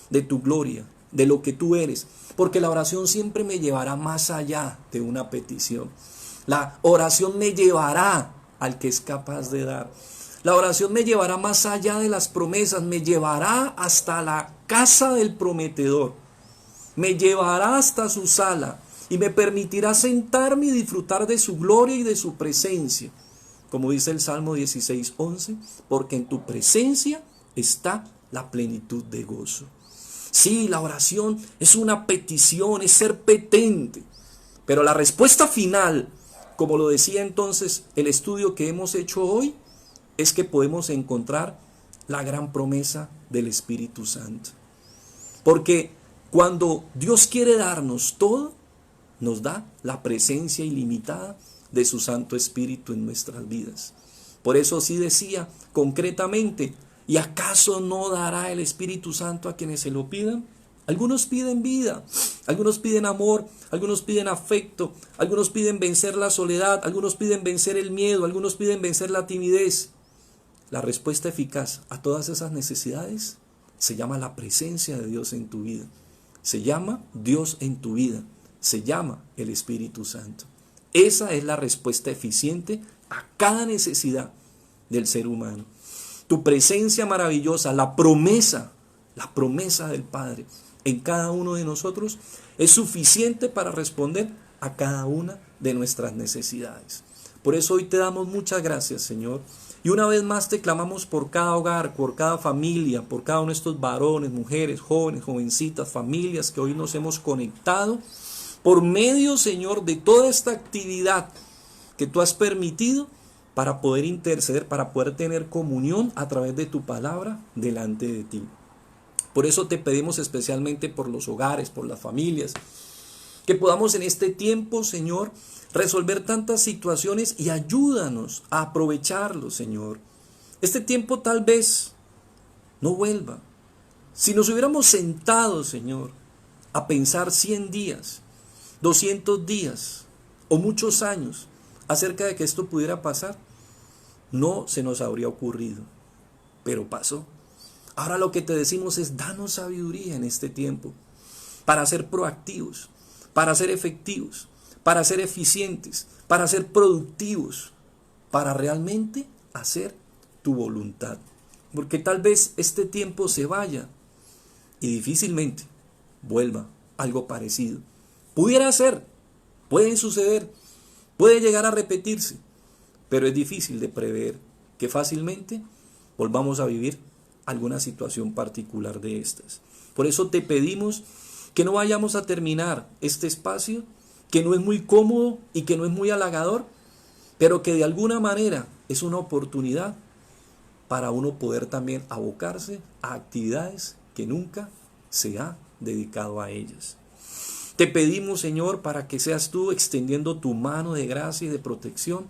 de tu gloria, de lo que tú eres, porque la oración siempre me llevará más allá de una petición. La oración me llevará al que es capaz de dar. La oración me llevará más allá de las promesas, me llevará hasta la casa del prometedor, me llevará hasta su sala, y me permitirá sentarme y disfrutar de su gloria y de su presencia. Como dice el Salmo 16:11, porque en tu presencia está la plenitud de gozo. Sí, la oración es una petición, es ser petente, pero la respuesta final, como lo decía entonces el estudio que hemos hecho hoy, es que podemos encontrar la gran promesa del Espíritu Santo. Porque cuando Dios quiere darnos todo, nos da la presencia ilimitada de su Santo Espíritu en nuestras vidas. Por eso sí decía concretamente, ¿y acaso no dará el Espíritu Santo a quienes se lo pidan? Algunos piden vida, algunos piden amor, algunos piden afecto, algunos piden vencer la soledad, algunos piden vencer el miedo, algunos piden vencer la timidez. La respuesta eficaz a todas esas necesidades se llama la presencia de Dios en tu vida. Se llama Dios en tu vida. Se llama el Espíritu Santo. Esa es la respuesta eficiente a cada necesidad del ser humano. Tu presencia maravillosa, la promesa del Padre en cada uno de nosotros es suficiente para responder a cada una de nuestras necesidades. Por eso hoy te damos muchas gracias, Señor. Y una vez más te clamamos por cada hogar, por cada familia, por cada uno de estos varones, mujeres, jóvenes, jovencitas, familias que hoy nos hemos conectado por medio, Señor, de toda esta actividad que tú has permitido para poder interceder, para poder tener comunión a través de tu palabra delante de ti. Por eso te pedimos especialmente por los hogares, por las familias, que podamos en este tiempo, Señor, resolver tantas situaciones y ayúdanos a aprovecharlo, Señor. Este tiempo tal vez no vuelva. Si nos hubiéramos sentado, Señor, a pensar 100 días, 200 días o muchos años acerca de que esto pudiera pasar, no se nos habría ocurrido, pero pasó. Ahora lo que te decimos es, danos sabiduría en este tiempo para ser proactivos, para ser efectivos, para ser eficientes, para ser productivos, para realmente hacer tu voluntad. Porque tal vez este tiempo se vaya y difícilmente vuelva algo parecido. Pudiera ser, puede suceder, puede llegar a repetirse, pero es difícil de prever que fácilmente volvamos a vivir alguna situación particular de estas. Por eso te pedimos que no vayamos a terminar este espacio, que no es muy cómodo y que no es muy halagador, pero que de alguna manera es una oportunidad para uno poder también abocarse a actividades que nunca se ha dedicado a ellas. Te pedimos, Señor, para que seas tú extendiendo tu mano de gracia y de protección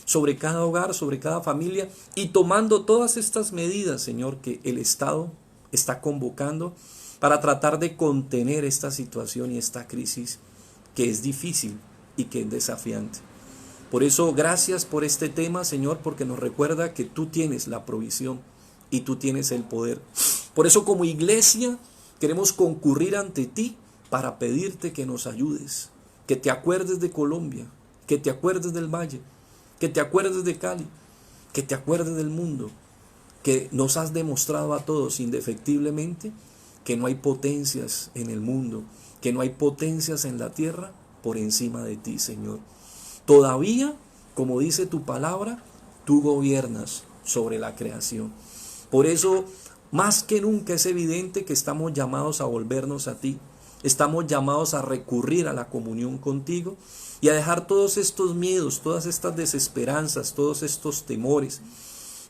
sobre cada hogar, sobre cada familia, y tomando todas estas medidas, Señor, que el Estado está convocando para tratar de contener esta situación y esta crisis que es difícil y que es desafiante. Por eso, gracias por este tema, Señor, porque nos recuerda que tú tienes la provisión y tú tienes el poder. Por eso, como iglesia, queremos concurrir ante ti para pedirte que nos ayudes, que te acuerdes de Colombia, que te acuerdes del Valle, que te acuerdes de Cali, que te acuerdes del mundo, que nos has demostrado a todos indefectiblemente que no hay potencias en el mundo, que no hay potencias en la tierra por encima de ti, Señor. Todavía, como dice tu palabra, tú gobiernas sobre la creación. Por eso, más que nunca es evidente que estamos llamados a volvernos a ti. Estamos llamados a recurrir a la comunión contigo y a dejar todos estos miedos, todas estas desesperanzas, todos estos temores,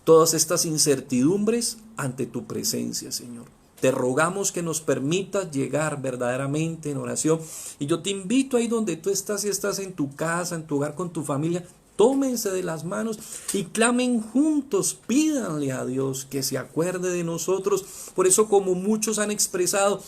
todas estas incertidumbres ante tu presencia, Señor. Te rogamos que nos permitas llegar verdaderamente en oración. Y yo te invito ahí donde tú estás, si estás en tu casa, en tu hogar con tu familia, tómense de las manos y clamen juntos, pídanle a Dios que se acuerde de nosotros. Por eso, como muchos han expresado,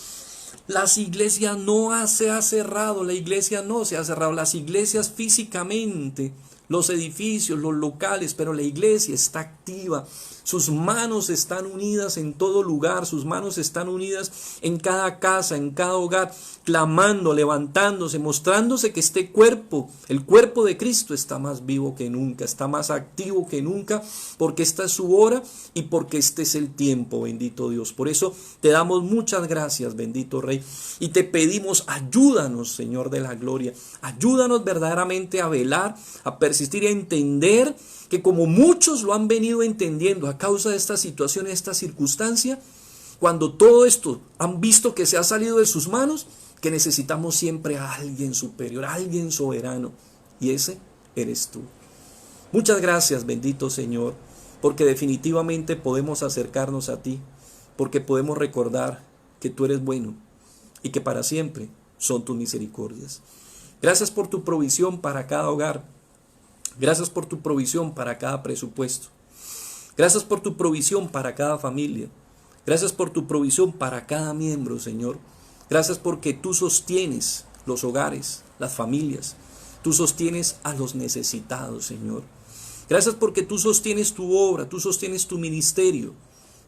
las iglesias no se ha cerrado, la iglesia no se ha cerrado, las iglesias físicamente los edificios, los locales, pero la iglesia está activa. Sus manos están unidas en todo lugar, sus manos están unidas en cada casa, en cada hogar, clamando, levantándose, mostrándose que este cuerpo, el cuerpo de Cristo, está más vivo que nunca, está más activo que nunca, porque esta es su hora y porque este es el tiempo, bendito Dios. Por eso te damos muchas gracias, bendito Rey, y te pedimos, ayúdanos, Señor de la gloria, ayúdanos verdaderamente a velar, a persistir y a entender que como muchos lo han venido entendiendo a causa de esta situación, esta circunstancia, cuando todo esto han visto que se ha salido de sus manos, que necesitamos siempre a alguien superior, a alguien soberano, y ese eres tú. Muchas gracias, bendito Señor, porque definitivamente podemos acercarnos a ti, porque podemos recordar que tú eres bueno y que para siempre son tus misericordias. Gracias por tu provisión para cada hogar. Gracias por tu provisión para cada presupuesto. Gracias por tu provisión para cada familia. Gracias por tu provisión para cada miembro, Señor. Gracias porque tú sostienes los hogares, las familias. Tú sostienes a los necesitados, Señor. Gracias porque tú sostienes tu obra, tú sostienes tu ministerio,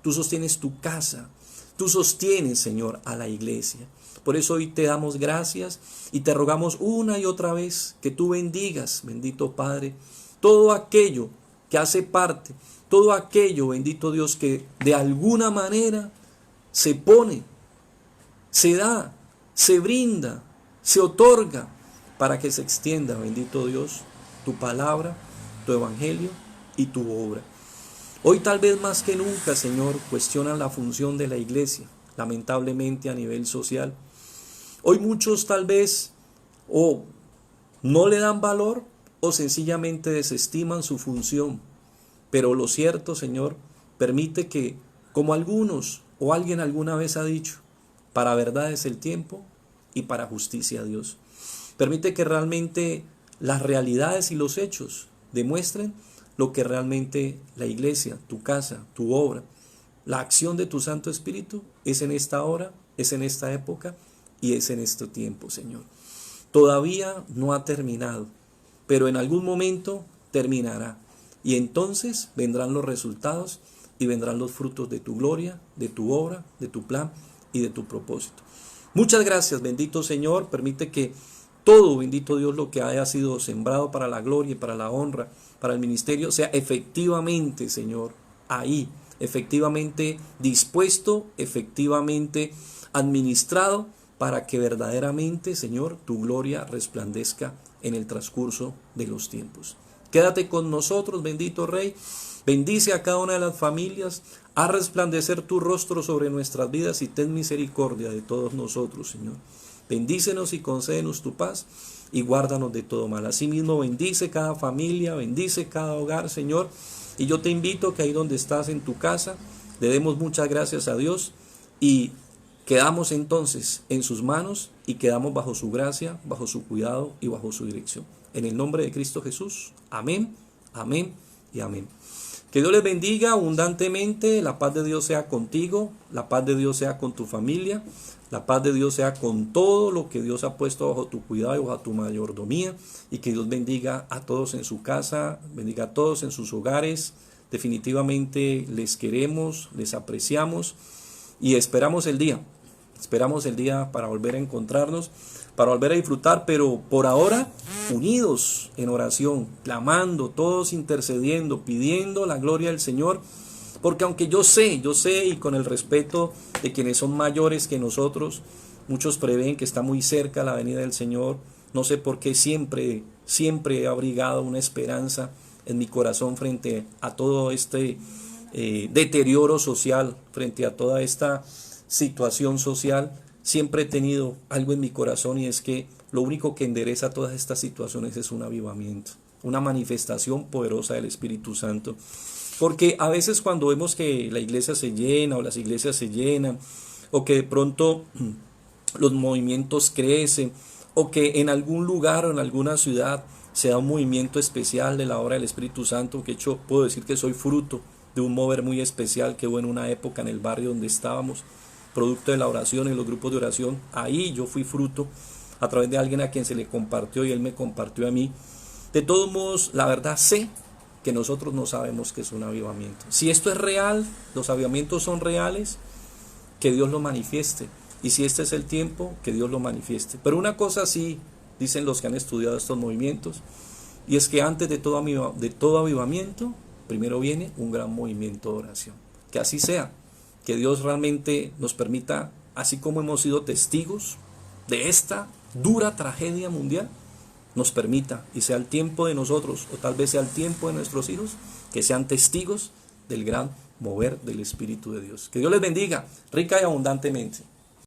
tú sostienes tu casa. Tú sostienes, Señor, a la iglesia. Por eso hoy te damos gracias y te rogamos una y otra vez que tú bendigas, bendito Padre, todo aquello que hace parte, todo aquello, bendito Dios, que de alguna manera se pone, se da, se brinda, se otorga para que se extienda, bendito Dios, tu palabra, tu evangelio y tu obra. Hoy tal vez más que nunca, Señor, cuestionan la función de la iglesia, lamentablemente a nivel social. Hoy muchos tal vez o no le dan valor o sencillamente desestiman su función. Pero lo cierto, Señor, permite que, como algunos o alguien alguna vez ha dicho, para verdad es el tiempo y para justicia Dios. Permite que realmente las realidades y los hechos demuestren lo que realmente la iglesia, tu casa, tu obra, la acción de tu Santo Espíritu es en esta hora, es en esta época y es en este tiempo, Señor. Todavía no ha terminado, pero en algún momento terminará. Y entonces vendrán los resultados y vendrán los frutos de tu gloria, de tu obra, de tu plan y de tu propósito. Muchas gracias, bendito Señor. Permite que todo, bendito Dios, lo que haya sido sembrado para la gloria y para la honra, para el ministerio, sea efectivamente, Señor, ahí, efectivamente dispuesto, efectivamente administrado, para que verdaderamente, Señor, tu gloria resplandezca en el transcurso de los tiempos. Quédate con nosotros, bendito Rey. Bendice a cada una de las familias. Haz resplandecer tu rostro sobre nuestras vidas y ten misericordia de todos nosotros, Señor. Bendícenos y concédenos tu paz y guárdanos de todo mal. Asimismo, bendice cada familia, bendice cada hogar, Señor. Y yo te invito que ahí donde estás en tu casa, le demos muchas gracias a Dios y quedamos entonces en sus manos y quedamos bajo su gracia, bajo su cuidado y bajo su dirección. En el nombre de Cristo Jesús. Amén, amén y amén. Que Dios les bendiga abundantemente. La paz de Dios sea contigo. La paz de Dios sea con tu familia. La paz de Dios sea con todo lo que Dios ha puesto bajo tu cuidado y bajo tu mayordomía. Y que Dios bendiga a todos en su casa, bendiga a todos en sus hogares. Definitivamente les queremos, les apreciamos y esperamos el día. Esperamos el día para volver a encontrarnos, para volver a disfrutar, pero por ahora unidos en oración, clamando, todos intercediendo, pidiendo la gloria del Señor, porque aunque yo sé y con el respeto de quienes son mayores que nosotros, muchos prevén que está muy cerca la venida del Señor. No sé por qué siempre he abrigado una esperanza en mi corazón frente a todo este deterioro social, frente a toda esta situación social. Siempre he tenido algo en mi corazón y es que lo único que endereza todas estas situaciones es un avivamiento, una manifestación poderosa del Espíritu Santo. Porque a veces cuando vemos que la iglesia se llena o las iglesias se llenan o que de pronto los movimientos crecen o que en algún lugar o en alguna ciudad se da un movimiento especial de la obra del Espíritu Santo, que yo puedo decir que soy fruto de un mover muy especial que hubo en una época en el barrio donde estábamos, producto de la oración, en los grupos de oración. Ahí yo fui fruto a través de alguien a quien se le compartió y él me compartió a mí. De todos modos, la verdad sé que nosotros no sabemos qué es un avivamiento. Si esto es real, los avivamientos son reales, que Dios lo manifieste. Y si este es el tiempo, que Dios lo manifieste. Pero una cosa sí dicen los que han estudiado estos movimientos, y es que antes de todo avivamiento, primero viene un gran movimiento de oración. Que así sea, que Dios realmente nos permita, así como hemos sido testigos de esta dura tragedia mundial, nos permita, y sea el tiempo de nosotros, o tal vez sea el tiempo de nuestros hijos, que sean testigos del gran mover del Espíritu de Dios. Que Dios les bendiga rica y abundantemente.